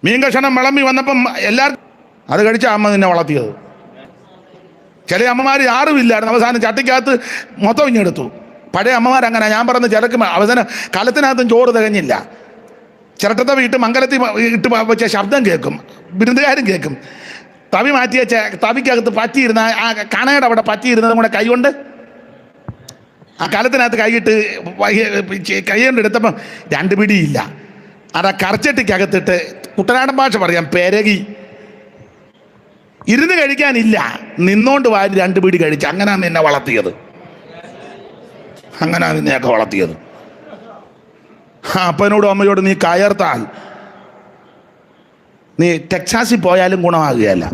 മീൻ കഷണം വിളമ്പി വന്നപ്പം എല്ലാവർക്കും അത് കഴിച്ച അമ്മ നിന്നെ വളർത്തിയത്. ചില അമ്മമാർ ആറുമില്ലായിരുന്നു, അവസാനം ചട്ടിക്കകത്ത് മൊത്തം ഇങ്ങെടുത്തു. പഴയ അമ്മമാരങ്ങനെ. ഞാൻ പറഞ്ഞ ചിലക്ക് അവസാനം കലത്തിനകത്തും ചോറ് തികഞ്ഞില്ല. ചിരട്ടത്തെ വീട്ട് മംഗലത്തിൽ ഇട്ട് വെച്ച ശബ്ദം കേൾക്കും, വിരുന്നുകാരും കേൾക്കും. തവി മാറ്റി വെച്ച തവിക്കകത്ത് പറ്റിയിരുന്ന ആ കണയുടെ അവിടെ പറ്റിയിരുന്നതും കൂടെ കൈകൊണ്ട് ആ കലത്തിനകത്ത് കൈയിട്ട് കൈകൊണ്ട് എടുത്തപ്പം 2 പിടിയില്ല. അതാ കറച്ചട്ടിക്കകത്തിട്ട് കുട്ടനാടൻ ഭാഷ പറയാം, പെരകി. ഇരുന്ന് കഴിക്കാനില്ല, നിന്നോണ്ട് വാരി 2 പിടി കഴിച്ച്. അങ്ങനെയാണ് നിന്നെ വളർത്തിയത്, അങ്ങനെയാണ് നിന്നെയൊക്കെ വളർത്തിയത്. അപ്പനോടും അമ്മയോടും നീ കയർത്താൽ നീ ടെക്സാസിൽ പോയാലും ഗുണമാകുകയല്ല.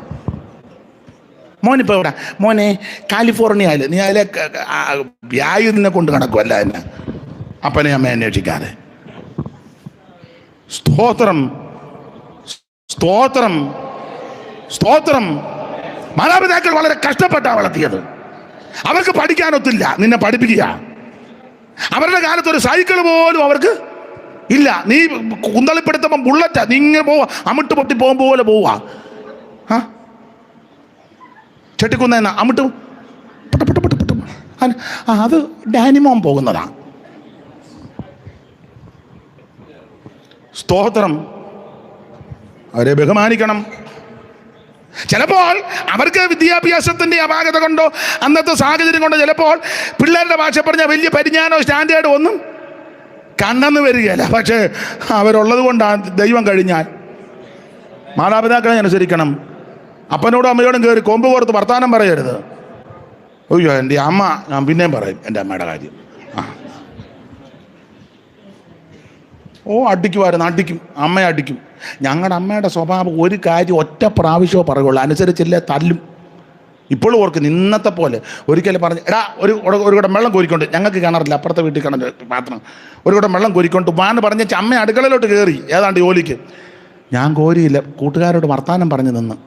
മോനിപ്പോൾ എവിടെ? മോനെ കാലിഫോർണിയയിൽ. നീ അതിലെ വ്യായു നിന്നെ കൊണ്ട് നടക്കുമല്ല എന്നെ, അപ്പനെ അമ്മയെ അന്വേഷിക്കാതെ. സ്തോത്രം, സ്തോത്രം, സ്തോത്രം. മാതാപിതാക്കൾ വളരെ കഷ്ടപ്പെട്ടാണ് വളർത്തിയത്. അവർക്ക് പഠിക്കാനൊത്തില്ല, നിന്നെ പഠിപ്പിക്കുക. അവരുടെ കാലത്ത് ഒരു സൈക്കിൾ പോലും അവർക്ക് ഇല്ല. നീ കുന്തളിപ്പെടുത്തുമ്പം ബുള്ളറ്റാ, നീ ഇങ്ങനെ പോവാ, അമിട്ട് പൊട്ടി പോകുമ്പോൾ പോലെ പോവാ. ചെട്ടിക്കുന്ന അമിട്ട് അത് ഡാനിമോൻ പോകുന്നതാ. സ്തോത്രം. അവരെ ബഹുമാനിക്കണം. ചിലപ്പോൾ അവർക്ക് വിദ്യാഭ്യാസത്തിൻ്റെ അപാകത കൊണ്ടോ അന്നത്തെ സാഹചര്യം കൊണ്ടോ ചിലപ്പോൾ പിള്ളേരുടെ ഭാഷ പറഞ്ഞാൽ വലിയ പരിജ്ഞാനോ സ്റ്റാൻഡേർഡോ ഒന്നും കണ്ടെന്ന് വരികയില്ല. പക്ഷേ അവരുള്ളത് കൊണ്ടാണ് ദൈവം കഴിഞ്ഞാൽ മാതാപിതാക്കളെ അനുസരിക്കണം. അപ്പനോടും അമ്മയോടും കയറി കൊമ്പ് പുറത്ത് വർത്താനം പറയരുത്. അയ്യോ എൻ്റെ അമ്മ, ഞാൻ പിന്നെയും പറയും എൻ്റെ അമ്മയുടെ കാര്യം. അടിക്കുമായിരുന്നു, അടിക്കും, അമ്മയെ അടിക്കും. ഞങ്ങളുടെ അമ്മയുടെ സ്വഭാവം ഒരു കാര്യം ഒറ്റ പ്രാവശ്യമോ പറയുള്ളൂ, അനുസരിച്ചില്ലേ തല്ലും. ഇപ്പോഴും ഓർക്കുന്നു, ഇന്നത്തെ പോലെ. ഒരിക്കലും പറഞ്ഞു, എടാ ഒരു കുടം വെള്ളം കോരിക്കൊണ്ട്, ഞങ്ങൾക്ക് കിണറില്ല, അപ്പുറത്തെ വീട്ടിൽ കിണർ പാത്രം, ഒരു കുടം വെള്ളം കോരിക്കൊണ്ട് വാന്ന് പറഞ്ഞ അമ്മ അടുക്കളയിലോട്ട് കയറി ഏതാണ്ട് ജോലിക്ക്. ഞാൻ കോരിയില്ല, കൂട്ടുകാരോട് വർത്താനം പറഞ്ഞു നിന്ന്.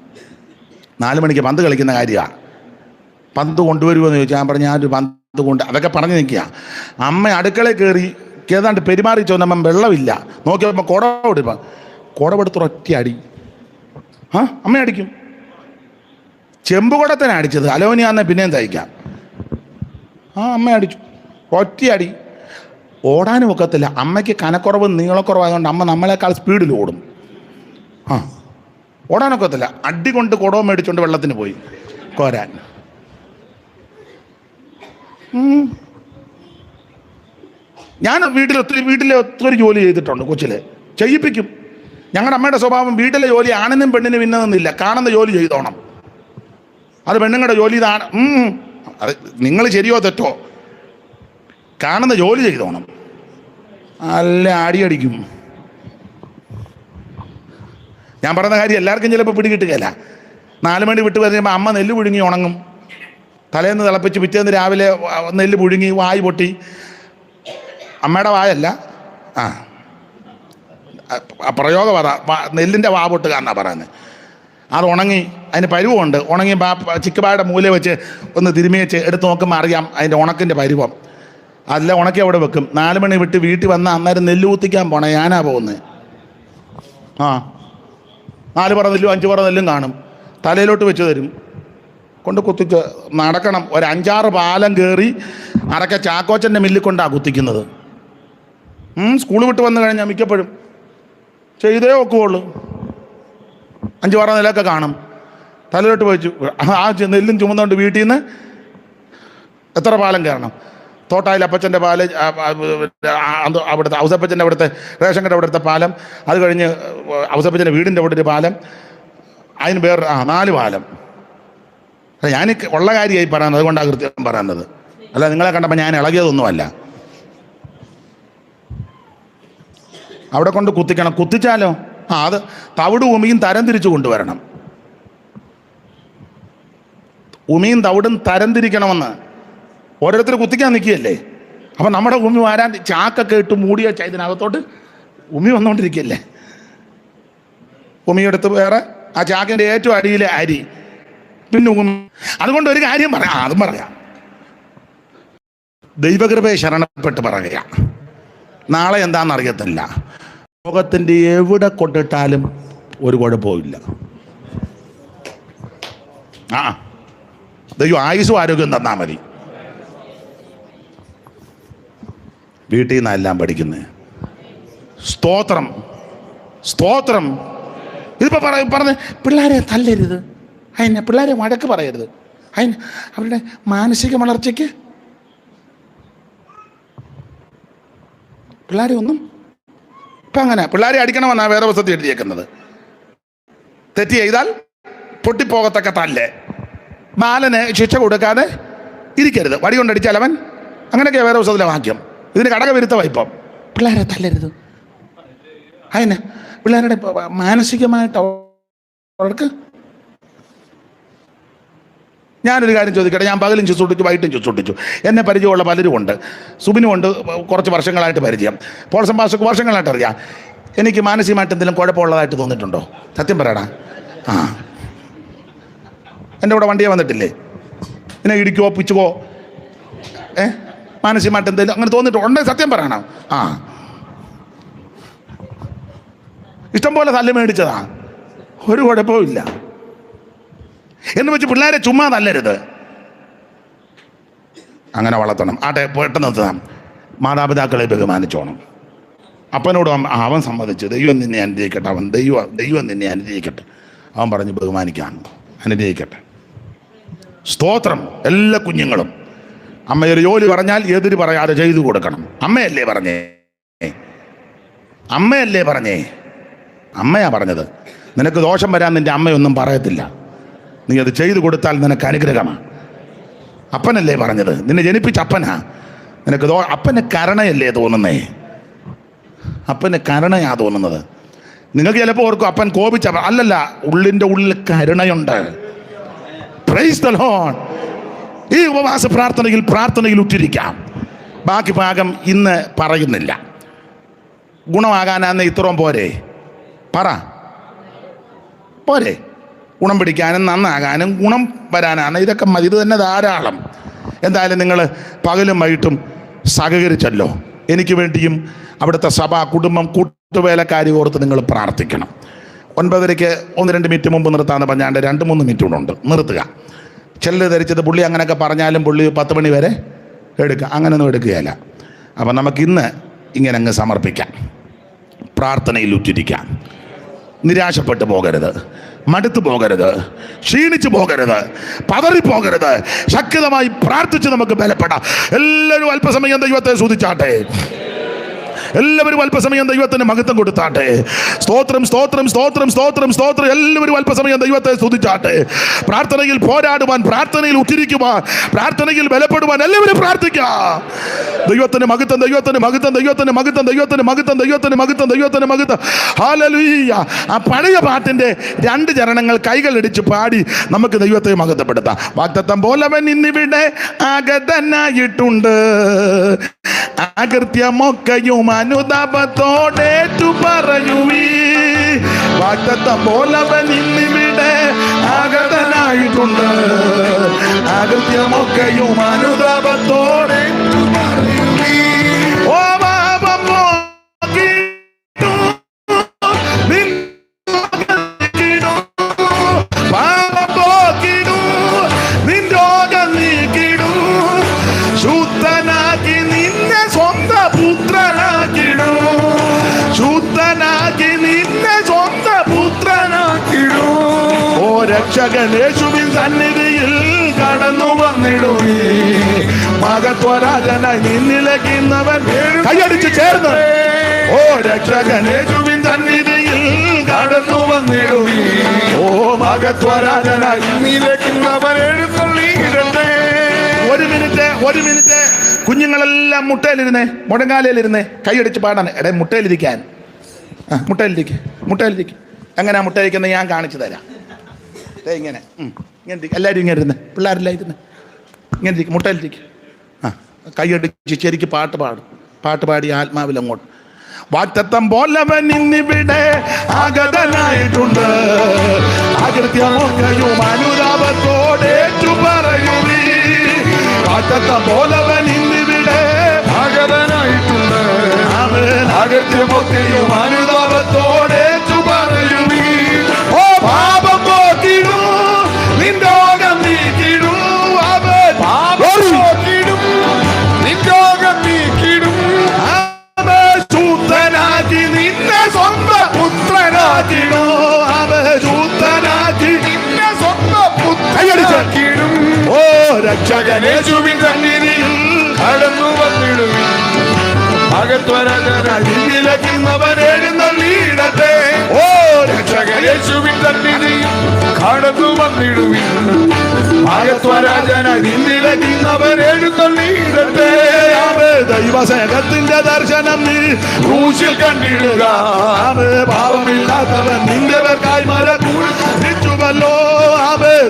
4 മണിക്ക് പന്ത് കളിക്കുന്ന കാര്യമാണ്. പന്ത് കൊണ്ടുവരുമോ എന്ന് ചോദിച്ചാൽ ഞാൻ പറഞ്ഞു ഞാനൊരു പന്ത് കൊണ്ട്, അതൊക്കെ പറഞ്ഞു നിൽക്കുക. അമ്മ അടുക്കളയിൽ കയറി ഏതാണ്ട് പെരുമാറി ചോദിച്ചപ്പം വെള്ളമില്ല, നോക്കിയപ്പോൾ കുടവെടുപ്പം, കുടവെടുത്ത് ഒറ്റ അടി. അമ്മ അടിക്കും. ചെമ്പുകുടത്തിനെ അടിച്ചത്, അലോനിയാന്നെ പിന്നെയും തയ്ക്കാം. അമ്മ അടിച്ചു, ഒറ്റ അടി. ഓടാനും ഒക്കത്തില്ല. അമ്മയ്ക്ക് കനക്കുറവ് നീളക്കുറവായതുകൊണ്ട് അമ്മ നമ്മളെക്കാൾ സ്പീഡിൽ ഓടും. ഓടാനൊക്കത്തില്ല. അടി കൊണ്ട് കുടവും മേടിച്ചുകൊണ്ട് വെള്ളത്തിന് പോയി കോരാൻ. ഞാൻ വീട്ടിലെ ഒത്തിരി ജോലി ചെയ്തിട്ടുണ്ട്. കൊച്ചിലെ ചെയ്യിപ്പിക്കും. ഞങ്ങളുടെ അമ്മയുടെ സ്വഭാവം വീട്ടിലെ ജോലി ആണിനും പെണ്ണിനും ഇന്നതെന്നില്ല, കാണുന്ന ജോലി ചെയ്തോണം. അത് പെണ്ണുങ്ങളുടെ ജോലി ഇതാണ്. അത് നിങ്ങൾ ശരിയോ തെറ്റോ, കാണുന്ന ജോലി ചെയ്തോണം. അല്ല അടിയടിക്കും. ഞാൻ പറയുന്ന കാര്യം എല്ലാവർക്കും ചിലപ്പോൾ പിടികിട്ടുകയില്ല. 4 മണി വിട്ട് വരുമ്പോൾ അമ്മ നെല്ല് പുഴുങ്ങി ഉണങ്ങും. തലേന്ന് തിളപ്പിച്ച് പിറ്റേന്ന് രാവിലെ നെല്ല് പുഴുങ്ങി വായ് പൊട്ടി. അമ്മയുടെ വായല്ല, പ്രയോഗ പറ, നെല്ലിൻ്റെ വാ പൊട്ടുക എന്നാണ് പറയുന്നത്. അത് ഉണങ്ങി, അതിന് പരുവമുണ്ട്. ഉണങ്ങി ചിക്കുപായുടെ മൂല വെച്ച് ഒന്ന് തിരുമ്മി വെച്ച് എടുത്ത് നോക്കുമ്പോൾ അറിയാം അതിൻ്റെ ഉണക്കിൻ്റെ പരുവം. അല്ല ഉണക്കി അവിടെ വെക്കും. 4 മണി വിട്ട് വീട്ടിൽ വന്നാൽ അന്നേരം നെല്ല് കുത്തിക്കാൻ പോണേ. ഞാനാ പോകുന്നത്. 4 പറ നെല്ലും 5 പറ നെല്ലും കാണും. തലയിലോട്ട് വെച്ച് തരും. കൊണ്ട് കുത്തിച്ച് നടക്കണം. ഒരു 5-6 പാലം കയറി അടക്ക ചാക്കോച്ചൻ്റെ മില്ലിൽ കൊണ്ടാണ് കുത്തിക്കുന്നത്. സ്കൂൾ വിട്ട് വന്നു കഴിഞ്ഞാൽ മിക്കപ്പോഴും ചെയ്തേ ഒക്കുള്ളൂ. 5 പറ നെല്ലൊക്കെ കാണും. തലയിലോട്ട് വെച്ചു നെല്ലും ചുമന്നുകൊണ്ട് വീട്ടിൽ നിന്ന് എത്ര പാലം കയറണം. തോട്ടായിൽ അപ്പച്ചൻ്റെ പാല്, അവിടുത്തെ ഔസപ്പച്ചൻ്റെ അവിടുത്തെ റേഷൻ കട അവിടുത്തെ പാലം, അത് കഴിഞ്ഞ് ഔസപ്പച്ചൻ്റെ വീടിൻ്റെ അവിടെ ഒരു പാലം, അതിന് വേറെ 4 പാലം. ഞാൻ ഉള്ള കാര്യമായി പറയുന്നത്, അതുകൊണ്ടാണ് കൃത്യം പറയുന്നത്. അല്ല നിങ്ങളെ കണ്ടപ്പോൾ ഞാൻ ഇളകിയതൊന്നുമല്ല. അവിടെ കൊണ്ട് കുത്തിക്കണം. കുത്തിച്ചാലോ അത് തവിട് ഉമിയും തരം തിരിച്ചു കൊണ്ടുവരണം. ഉമിയും തവിടും തരം തിരിക്കണമെന്ന് ഓരോരുത്തർ കുത്തിക്കാൻ നിൽക്കുകയല്ലേ. അപ്പം നമ്മുടെ ഉമി വാരാൻ ചാക്കൊക്കെ ഇട്ട് മൂടിയ ഇതിനകത്തോട്ട് ഉമി വന്നുകൊണ്ടിരിക്കുകയല്ലേ. ഉമിയെടുത്ത് വേറെ ആ ചാക്കിൻ്റെ ഏറ്റവും അടിയിലെ അരി, പിന്നെ ഉമി. അതുകൊണ്ട് ഒരു കാര്യം പറയാം, അതും പറയാം. ദൈവകൃപയെ ശരണപ്പെട്ട് പറയുക. നാളെ എന്താണെന്നറിയത്തില്ല. ലോകത്തിൻ്റെ എവിടെ കൊണ്ടിട്ടാലും ഒരു കുഴപ്പമില്ല. ദൈവം ആയുസ്സും ആരോഗ്യം തന്നാൽ മതി. വീട്ടിൽ നിന്നെല്ലാം പഠിക്കുന്നത്. സ്തോത്രം, സ്തോത്രം. ഇതിപ്പോൾ പറഞ്ഞ് പിള്ളേരെ തല്ലരുത്, അതിനെ പിള്ളേരെ വഴക്ക് പറയരുത്, അതിന് അവരുടെ മാനസിക വളർച്ചയ്ക്ക് പിള്ളേരെ ഒന്നും ഇപ്പം അങ്ങനെ പിള്ളേരെ അടിക്കണമെന്നാണ് വേദപുസ്തകത്തിൽ എഴുതിയേക്കുന്നത്. തെറ്റ് ചെയ്താൽ പൊട്ടിപ്പോകത്തക്ക തല്ലേ, ബാലന് ശിക്ഷ കൊടുക്കാതെ ഇരിക്കരുത്, വടി കൊണ്ടടിച്ചാൽ അവൻ, അങ്ങനെയൊക്കെയാണ് വേദപുസ്തകത്തിലെ വാക്യം. ഇതിന് കടകവിരുദ്ധമായി. ഇപ്പം പിള്ളേരെ തല്ലരുത്, അതിന് പിള്ളേരുടെ മാനസികമായിട്ട് അവർക്ക്. ഞാനൊരു കാര്യം ചോദിക്കട്ടെ. ഞാൻ പകലും ചുസൂട്ടിച്ചു, വൈകിട്ടും ചുസൂട്ടിച്ചു. എന്നെ പരിചയമുള്ള പലരും ഉണ്ട്. സുബിനുമുണ്ട്, കുറച്ച് വർഷങ്ങളായിട്ട് പരിചയം. പോൾ സംഭാഷക്ക് വർഷങ്ങളായിട്ട് അറിയാം. എനിക്ക് മാനസികമായിട്ട് എന്തെങ്കിലും കുഴപ്പമുള്ളതായിട്ട് തോന്നിയിട്ടുണ്ടോ? സത്യം പറയടാ. എൻ്റെ കൂടെ വണ്ടിയെ വന്നിട്ടില്ലേ? എന്നെ ഇടിക്കുവോ പിച്ചുവോ മാനസികമായിട്ട് എന്തെങ്കിലും അങ്ങനെ തോന്നിയിട്ടുണ്ടെങ്കിൽ സത്യം പറയണം. ഇഷ്ടംപോലെ തല്ല് മേടിച്ചതാ, ഒരു കുഴപ്പമില്ല. എന്ന് വെച്ച് പിള്ളേരെ ചുമ്മാ തല്ലരുത്, അങ്ങനെ വളർത്തണം. പെട്ടെന്ന് നിർത്താം. മാതാപിതാക്കളെ ബഹുമാനിച്ചോണം. അപ്പനോട് അവൻ സമ്മതിച്ചു, ദൈവം നിന്നെ അനുഗ്രഹിക്കട്ടെ, അവൻ ദൈവം നിന്നെ അനുഗ്രഹിക്കട്ടെ. അവൻ പറഞ്ഞ് ബഹുമാനിക്കാൻ അനുഗ്രഹിക്കട്ടെ. സ്തോത്രം. എല്ലാ കുഞ്ഞുങ്ങളും അമ്മയൊരു ജോലി പറഞ്ഞാൽ എതിര് പറയാതെ ചെയ്തു കൊടുക്കണം. അമ്മയല്ലേ പറഞ്ഞേ, അമ്മയല്ലേ പറഞ്ഞേ, അമ്മയാ പറഞ്ഞത്. നിനക്ക് ദോഷം വരാൻ നിൻ്റെ അമ്മയൊന്നും പറയത്തില്ല. നീ അത് ചെയ്തു കൊടുത്താൽ നിനക്ക് അനുഗ്രഹമാണ്. അപ്പനല്ലേ പറഞ്ഞത്, നിന്നെ ജനിപ്പിച്ച അപ്പനാ. നിനക്ക് അപ്പന് കരുണയല്ലേ തോന്നുന്നേ, അപ്പന് കരുണയാ തോന്നുന്നത്. നിങ്ങൾക്ക് ചിലപ്പോൾ ഓർക്കും അപ്പൻ കോപിച്ച, അല്ലല്ല, ഉള്ളിൻ്റെ ഉള്ളിൽ കരുണയുണ്ട്. Price the Lord. ഈ ഉപവാസ പ്രാർത്ഥനയിൽ ഉറ്റിരിക്കാം. ബാക്കി ഭാഗം ഇന്ന് പറയുന്നില്ല. ഗുണമാകാനാന്ന് ഇത്രയും പോരെ? പറ, പോരെ? ഗുണം പിടിക്കാനും നന്നാകാനും ഗുണം വരാനാണ്. ഇതൊക്കെ മതി, ഇത് തന്നെ ധാരാളം. എന്തായാലും നിങ്ങൾ പകലും വൈകിട്ടും സഹകരിച്ചല്ലോ. എനിക്ക് വേണ്ടിയും അവിടുത്തെ സഭ, കുടുംബം, കൂട്ടുവേലക്കാരി ഓർത്ത് നിങ്ങൾ പ്രാർത്ഥിക്കണം. 9:30 1-2 മിനിറ്റ് മുമ്പ് നിർത്താമെന്ന് പറഞ്ഞാണ്ട് 2-3 മിനിറ്റ് കൂടെ ഉണ്ട്, നിർത്തുക. ചിലർ ധരിച്ചത് പുള്ളി അങ്ങനെയൊക്കെ പറഞ്ഞാലും പുള്ളി 10 മണി വരെ എടുക്കുക, അങ്ങനെയൊന്നും എടുക്കുകയല്ല. അപ്പം നമുക്കിന്ന് ഇങ്ങനെ അങ്ങ് സമർപ്പിക്കാം, പ്രാർത്ഥനയിൽ ഉറ്റിരിക്കാം. നിരാശപ്പെട്ടു പോകരുത്, മടുത്തു പോകരുത്, ക്ഷീണിച്ചു പോകരുത്, പതറിപ്പോകരുത്. ശക്തമായി പ്രാർത്ഥിച്ച് നമുക്ക് ബലപ്പെടാം. എല്ലാവരും അല്പസമയം ദൈവത്തെ സ്തുതിച്ചാട്ടെ. എല്ലാവരും അല്പസമയം ദൈവത്തിന് മഹത്വം കൊടുത്താട്ടെ. സ്തോത്രം, സ്തോത്രം, സ്തോത്രം, സ്തോത്രം, സ്തോത്രം. എല്ലാവരും അല്പസമയം ദൈവത്തെ സ്തുതിച്ചാട്ടെ. പ്രാർത്ഥനയിൽ പോരാടുവാൻ, പ്രാർത്ഥനയിൽ ഉറ്റിരിക്കുവാൻ, പ്രാർത്ഥനയിൽ ബലപ്പെടുവാൻ എല്ലാവരും പ്രാർത്ഥിക്കാം. ദൈവത്തിന് മഹത്വം, ദൈവത്തിന് മഹത്വം, ദൈവത്തിന് മഹത്വം, ദൈവത്തിന് മഹത്വം, ദൈവത്തിന് മഹത്വം, ദൈവത്തിന് മഹത്വം. ഹല്ലേലൂയ. ആ പഴയ പാട്ടിന്റെ 2 ചരണങ്ങൾ കൈകളിടിച്ച് പാടി നമുക്ക് ദൈവത്തെ മഹത്വപ്പെടുത്താം. വാഗ്ദത്തം പോലവൻ ഇന്നിവിടെ ആഗതനായിട്ടുണ്ട്, അകൃത്യമൊക്കെയും അനുതാപത്തോടേറ്റു പറയുവീ. വാഗ്ദത്തം പോലവൻ ഇന്നിവിടെ ആഗതനായിട്ടുണ്ട്, അകൃത്യമൊക്കെയും അനുതാപത്തോടേറ്റു പറയുവീ. ഓ പാപം പോക്കിട്ടു നിന്നോകം, പാപം പോക്കിടു നിൻ രോഗം നീക്കിടു, ശുദ്ധനാക്കി നിന്നെ സ്വന്തം പുത്രനാക്കിടു, ശുദ്ധനാക്കി നിന്നെ സ്വന്തം പുത്രനാക്കിടു. ഓ രക്ഷകൻ യേശുവിൻ സന്നിധിയിൽ കടന്നു വന്നിടുവീ. മഹത്വരാജനായി നിന്നിലേക്കുന്നവൻ കൈയടിച്ച് ചേർന്ന്, ഓ രക്ഷകൻ യേശുവിൻ സന്നിധിയിൽ കടന്നു വന്നിടുവീ. ഓ മഹത്വരാജനായി നിന്നിലേക്കുന്നവൻ എഴുന്നള്ളിയിടട്ടെ. ഒരു മിനിറ്റ് കുഞ്ഞുങ്ങളെല്ലാം മുട്ടയിലിരുന്നേ, മുഴങ്കാലയിലിരുന്നേ, കൈയടിച്ച് പാടാൻ. എടേ മുട്ടയിലിരിക്കാൻ, മുട്ടയിലിരിക്കും. എങ്ങനെയാ മുട്ടയിരിക്കുന്നത് ഞാൻ കാണിച്ചു തരാം. ഇങ്ങനെ എല്ലാവരും ഇങ്ങനെ ഇരുന്ന്, പിള്ളേരെല്ലാം ഇരുന്ന് ഇങ്ങനെ ഇരിക്കും, മുട്ടയിലിരിക്കും. കൈയടിച്ച് ശരിക്ക് പാട്ട് പാടി ആത്മാവിൽ അങ്ങോട്ട്. വാഗ്ദത്തം പോലവൻ ഇന്നിവിടെ ആഗതനായിട്ടുണ്ട്, അകൃത്യമൊക്കെയും അനുതാപത്തോടേറ്റു പറയുവീ. വാഗ്ദത്തം പോലവൻ ഇന്നിവിടെ ആഗതനായിട്ടുണ്ട്, അകൃത്യമൊക്കെയും അനുതാപത്തോടേറ്റു പറയുവീ. ഓ പാപം പോക്കിടു നിൻ രോഗം നീക്കിടു, അവൻ പാപം പോക്കിടും നിൻ രോഗം നീക്കിടും, അവൻ ശുദ്ധനാക്കി നിന്നെ സ്വന്തം പുത്രനാക്കിടു, അവൻ ശുദ്ധനാക്കി നിന്നെ സ്വന്തം പുത്രനാക്കിടും. ഓ രക്ഷകൻ യേശുവിൻ സന്നിധിയിൽ കടന്നു വന്നിടുവിൻ. മഹത്വരാജനായിരിക്കുന്നവൻ എഴുന്നള്ളിയിടട്ടെ. ഓ രക്ഷകൻ യേശുവിൻ സന്നിധിയിൽ കടന്നു വന്നിടുവിൻ. മഹത്വരാജനായിരിക്കുന്നവൻ എഴുന്നള്ളിയിടട്ടെ. ദൈവസ്നേഹത്തിന്റെ ദർശനം നീ ക്രൂശിൽ കണ്ടിടുക. പാപമില്ലാത്തവൻ നിന്റെ പേർക്കായി മരിച്ചുവല്ലോ.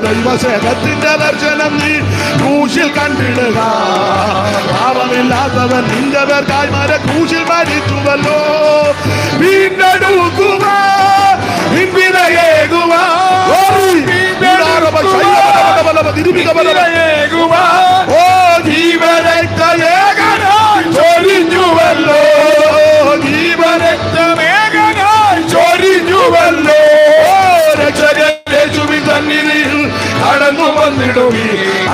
ദൈവസ്നേഹത്തിന്റെ ദർശനം നീ ക്രൂശിൽ കണ്ടിടുക. പാപമില്ലാത്തവൻ നിന്റെ പേർക്കായി ക്രൂശിൽ മരിച്ചുവല്ലോ. വീണ്ടെടുക്കുക, വിനയേകുക, ഓ ജീവരക്തയേകനായി ചൊരിഞ്ഞുവല്ലോ, ജീവരക്തമേകനായി ചൊരിഞ്ഞുവല്ലോ. രക്ഷകൻ യേശുവിൻ സന്നിധിയിൽ കടന്നു വന്നിടുവീ.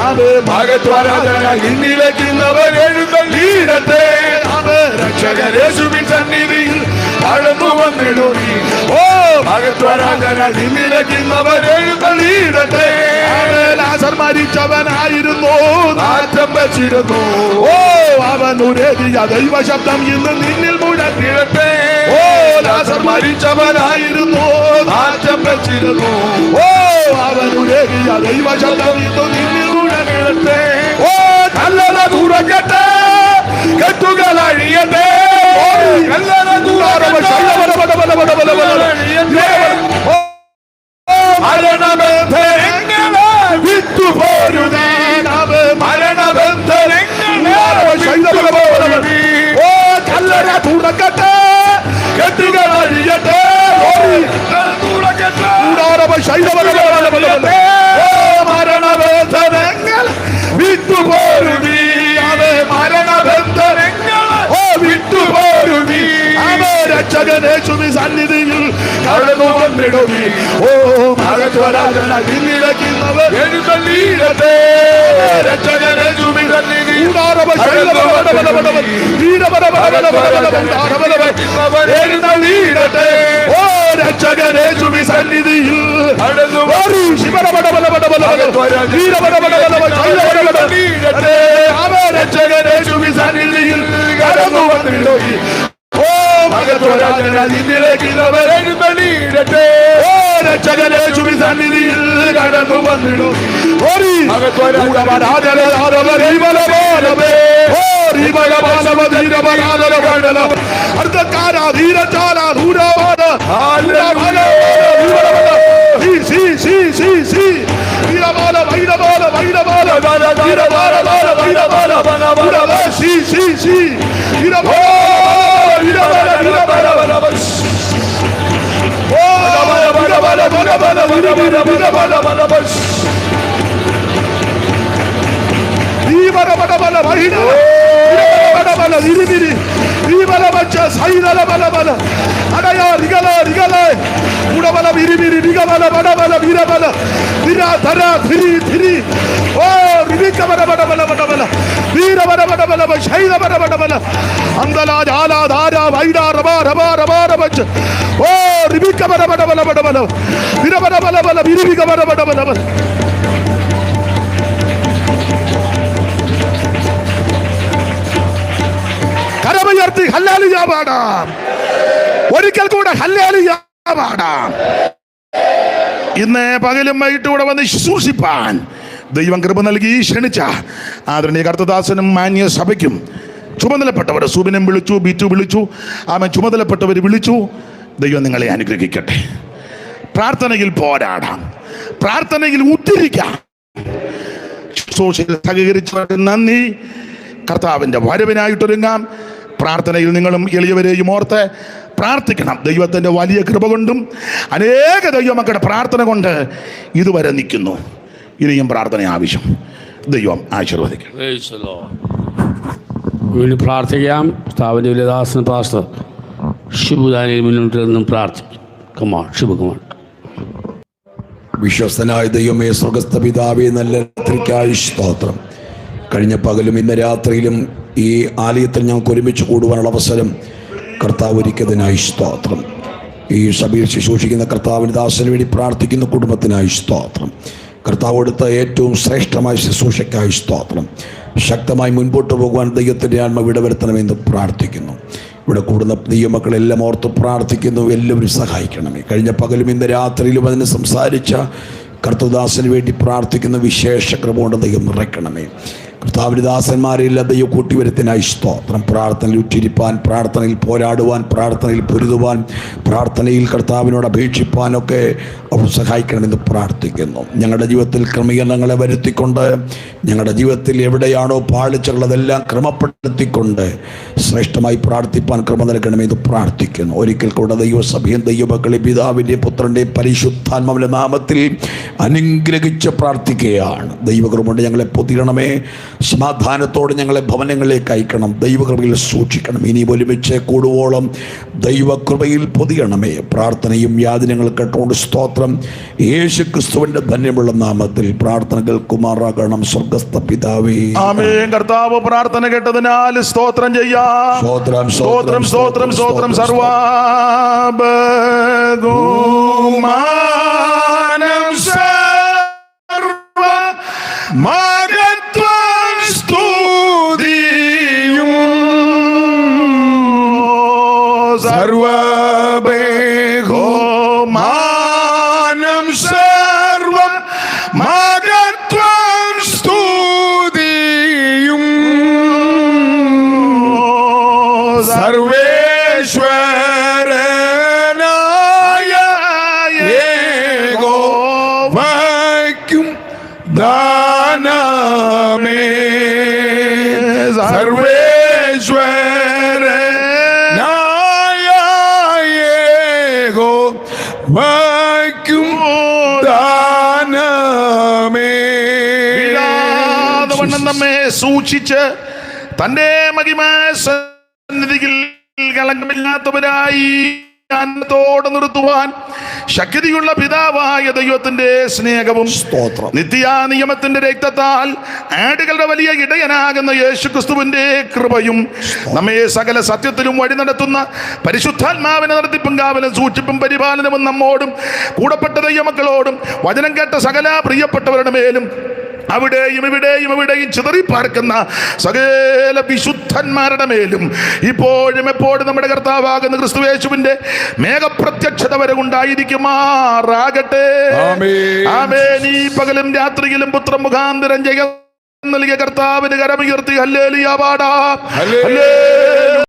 അത് മഹത്വരാജനായി നിന്നിലേക്കുന്നവൻ എഴുന്നള്ളിയിടട്ടെ. അത് രക്ഷകൻ യേശുവിൻ സന്നിധിയിൽ കടന്നു വന്നിടുവീ. ഓ മഹത്വരാജനായി നിന്നിലേക്കുന്നവൻ എഴുന്നള്ളിയിടട്ടെ. ലാസർ മരിച്ചവനായിരുന്നു, നാറ്റം വെച്ചിരുന്നു. ഓ അവൻ ഉരേകിയ ദൈവശബ്ദം ഇന്ന് നിന്നിൽ മുഴങ്ങിടട്ടെ. ഓ ലാസർ മരിച്ചവനായിരുന്നു, നാറ്റം വെച്ചിരുന്നു. ഓ അവൻ ഉരേകിയ ദൈവശബ്ദം ഇന്ന് നിന്നിൽ മുഴങ്ങിടട്ടെ. ഓ കല്ലറ തുറക്കട്ടെ, കെട്ടുകൾ അഴിയട്ടെ. കല്ലറ തുറക്കട്ടെ, മരണബന്ധനങ്ങളെ വിട്ടുപോരുതേ. മരണബന്ധനങ്ങളെ ഓ കല്ലറ തുറക്കട്ടെ, കെട്ടുകൾ അഴിയട്ടെ. വിട്ടുപോരുമീ അവേ മരണബന്ധനങ്ങളെ വിട്ടുപോരുമീ അവേ രക്ഷകനേശുവി സന്നിധിയിൽ കടന്നു വന്നിടുമീ ഓ മകത്വരാജന നിന്നിടക്കുന്നവർ എഴുന്നള്ളീടട്ടെ രക്ഷകനേശുവി സന്നിധിയിൽ എഴുന്നള്ളീടട്ടെ ഓ രക്ഷകനേശുവി സന്നിധിയിൽ രക്ഷകനേശുവി സന്നിധിയിൽ കടന്നു വന്നിടുമീ ഓ മകത്വരാജന നിന്നിടക്കുന്നവർ എഴുന്നള്ളീടട്ടെ ഓ രക്ഷകനേശുവി സന്നിധിയിൽ കടന്നു വന്നിടും കരമുയർത്തി ഹല്ലേലൂയ പാടാം. ഒരിക്കൽ കൂടെ ഹല്ലേലൂയ പാടാം. ഇന്ന് പകലും വൈകിട്ട് കൂടെ വന്ന് ശുശ്രൂഷിപ്പാൻ ദൈവം കൃപ നൽകി ക്ഷണിച്ച ആദരണീയ കർത്തദാസനും മാന്യ സഭയ്ക്കും ചുമതലപ്പെട്ടവർ സുബിനും വിളിച്ചു, ബിറ്റു വിളിച്ചു, ആമൻ ചുമതലപ്പെട്ടവർ വിളിച്ചു. ദൈവം നിങ്ങളെ അനുഗ്രഹിക്കട്ടെ. പ്രാർത്ഥനയിൽ പോരാടാം, പ്രാർത്ഥനയിൽ ഉദ്ധരിക്കാം. ശുശ്രൂഷയിൽ സഹകരിച്ചവർക്ക് നന്ദി. കർത്താവിൻ്റെ വരവിനായിട്ടൊരുങ്ങാം. പ്രാർത്ഥനയിൽ നിങ്ങളും എളിയവരെയും ഓർത്ത് പ്രാർത്ഥിക്കണം. ദൈവത്തിൻ്റെ വലിയ കൃപ കൊണ്ടും അനേക ദൈവമക്കളുടെ പ്രാർത്ഥന കൊണ്ട് ഇതുവരെ നിൽക്കുന്നു. ഇനിയും പ്രാർത്ഥന ആവശ്യം. ദൈവം ആശീർവദിക്കണം. വീണ്ടും പ്രാർത്ഥിക്കാം. സ്ഥാപന ദാസൻ പാസ്റ്റർ ഷിബുദാനിയിൽ മുന്നോട്ട് നിന്നും പ്രാർത്ഥിക്കും. Come on Shibu, come on. വിശ്വസ്തനായ ദൈവമേ, സ്വർഗസ്ഥ പിതാവേ, നല്ല രാത്രിക്കായി സ്തോത്രം. കഴിഞ്ഞ പകലും ഇന്ന് രാത്രിയിലും ഈ ആലയത്തിൽ ഞങ്ങൾക്ക് ഒരുമിച്ച് കൂടുവാനുള്ള അവസരം കർത്താവ് ഒരുക്കിയതിനായി സ്തോത്രം. ഈ സഭയിൽ ശുശ്രൂഷിക്കുന്ന കർത്താവിന് ദാസന് വേണ്ടി പ്രാർത്ഥിക്കുന്ന കുടുംബത്തിനായി സ്തോത്രം. കർത്താവ് കൊടുത്ത ഏറ്റവും ശ്രേഷ്ഠമായ ശുശ്രൂഷയ്ക്കായി സ്തോത്രം. ശക്തമായി മുൻപോട്ട് പോകുവാൻ ദൈവത്തിൻ്റെ ആത്മ വിടവരുത്തണമെന്ന് പ്രാർത്ഥിക്കുന്നു. ഇവിടെ കൂടുന്ന ദൈവമക്കളെല്ലാം ഓർത്ത് പ്രാർത്ഥിക്കുന്നു. എല്ലാവരും സഹായിക്കണമേ. കഴിഞ്ഞ പകലും ഇന്ന് രാത്രിയിലും അതിന് സംസാരിച്ച കർത്തദാസന് വേണ്ടി പ്രാർത്ഥിക്കുന്ന വിശേഷ കൃപ കൊണ്ട് ദൈവം നിറയ്ക്കണമേ. കർത്താവിൻ്റെ ദാസന്മാരെല്ലാം ദൈവം കൂട്ടിവരുത്തിനായി സ്തോത്രം. പ്രാർത്ഥനയിൽ ഉറ്റിരിപ്പാൻ, പ്രാർത്ഥനയിൽ പോരാടുവാൻ, പ്രാർത്ഥനയിൽ പൊരുതുവാൻ, പ്രാർത്ഥനയിൽ കർത്താവിനോട് അപേക്ഷിപ്പാനൊക്കെ അവർ സഹായിക്കണമെന്ന് പ്രാർത്ഥിക്കുന്നു. ഞങ്ങളുടെ ജീവിതത്തിൽ ക്രമീകരണങ്ങളെ വരുത്തിക്കൊണ്ട്, ഞങ്ങളുടെ ജീവിതത്തിൽ എവിടെയാണോ പാളിച്ചുള്ളതെല്ലാം ക്രമപ്പെടുത്തിക്കൊണ്ട് ശ്രേഷ്ഠമായി പ്രാർത്ഥിപ്പാൻ ക്രമ നൽകണമെന്ന് പ്രാർത്ഥിക്കുന്നു. ഒരിക്കൽ കൂടെ ദൈവസഭയും ദൈവമക്കളെ പിതാവിൻ്റെയും പുത്രൻ്റെയും പരിശുദ്ധാത്മാവിൻ്റെ നാമത്തിൽ അനുഗ്രഹിച്ച് പ്രാർത്ഥിക്കുകയാണ്. ദൈവകൃപ കൊണ്ട് ഞങ്ങളെ പൊതിയണമേ. സമാധാനത്തോടെ ഞങ്ങളെ ഭവനങ്ങളിലേക്ക് അയക്കണം. ദൈവകൃപയിൽ സൂക്ഷിക്കണം. ഇനി ഒരുമിച്ച് കൂടുവോളം ദൈവകൃപയിൽ പൊതിയണമേ. പ്രാർത്ഥനയും യാതനകൾ കേട്ടുകൊണ്ട് സ്തോത്രം. യേശു ക്രിസ്തുവിന്റെ ധന്യമുള്ള നാമത്തിൽ പ്രാർത്ഥന കേൾക്കുമാറാകണം. സ്വർഗസ്ഥ പിതാവേ, ആമേൻ. കർത്താവ് പ്രാർത്ഥന കേട്ടതിനാൽ സ്തോത്രം ചെയ്യാം. സ്തോത്രം, സ്തോത്രം, സ്തോത്രം, സ്തോത്രം. സർവ്വബഹുമാനം സർവ്വ മഹത്വം സ്തുതിയും സർവ്വബഹുമാനം സർവ്വ മഹത്വം സ്തുതിയും സർവേശ്വരനായ യഹോവയ്ക്കും ദാനമേ. നമ്മെ സൂക്ഷിച്ച് തന്റെ മഹിമ സന്നിധിയിൽ കളങ്കമില്ലാത്തവരായി ോട് നിർത്തുവാൻ ശക്തിയുള്ള പിതാവായ ദൈവത്തിന്റെ സ്നേഹവും സ്തോത്രം. നിത്യ നിയമത്തിന്റെ രക്തത്താൽ ആടുകളുടെ വലിയ ഇടയനാകുന്ന യേശുക്രിസ്തുവിന്റെ കൃപയും നമ്മെ സകല സത്യത്തിലും വഴി നടത്തുന്ന പരിശുദ്ധാത്മാവിനെ നടത്തിപ്പും കാവലും സൂക്ഷിപ്പും പരിപാലനവും നമ്മോടും കൂടപ്പെട്ട ദൈവമക്കളോടും വചനം കേട്ട സകല പ്രിയപ്പെട്ടവരുടെ മേലും അവിടെയും ഇവിടെയും ചിതറിപ്പാർക്കുന്ന സകല വിശുദ്ധന്മാരുടെ മേലും ഇപ്പോഴും എപ്പോഴും നമ്മുടെ കർത്താവാകുന്ന ക്രിസ്തുയേശുവിന്റെ മേഘപ്രത്യക്ഷത വരെ ഉണ്ടായിരിക്കുമാറാകട്ടെ. ആമേൻ. ഈ പകലും രാത്രിയിലും പുത്രൻ മുഖാന്തരം ജയം നൽകിയ കർത്താവിന് കരമുയർത്തി ഹല്ലേലൂയ പാടാം.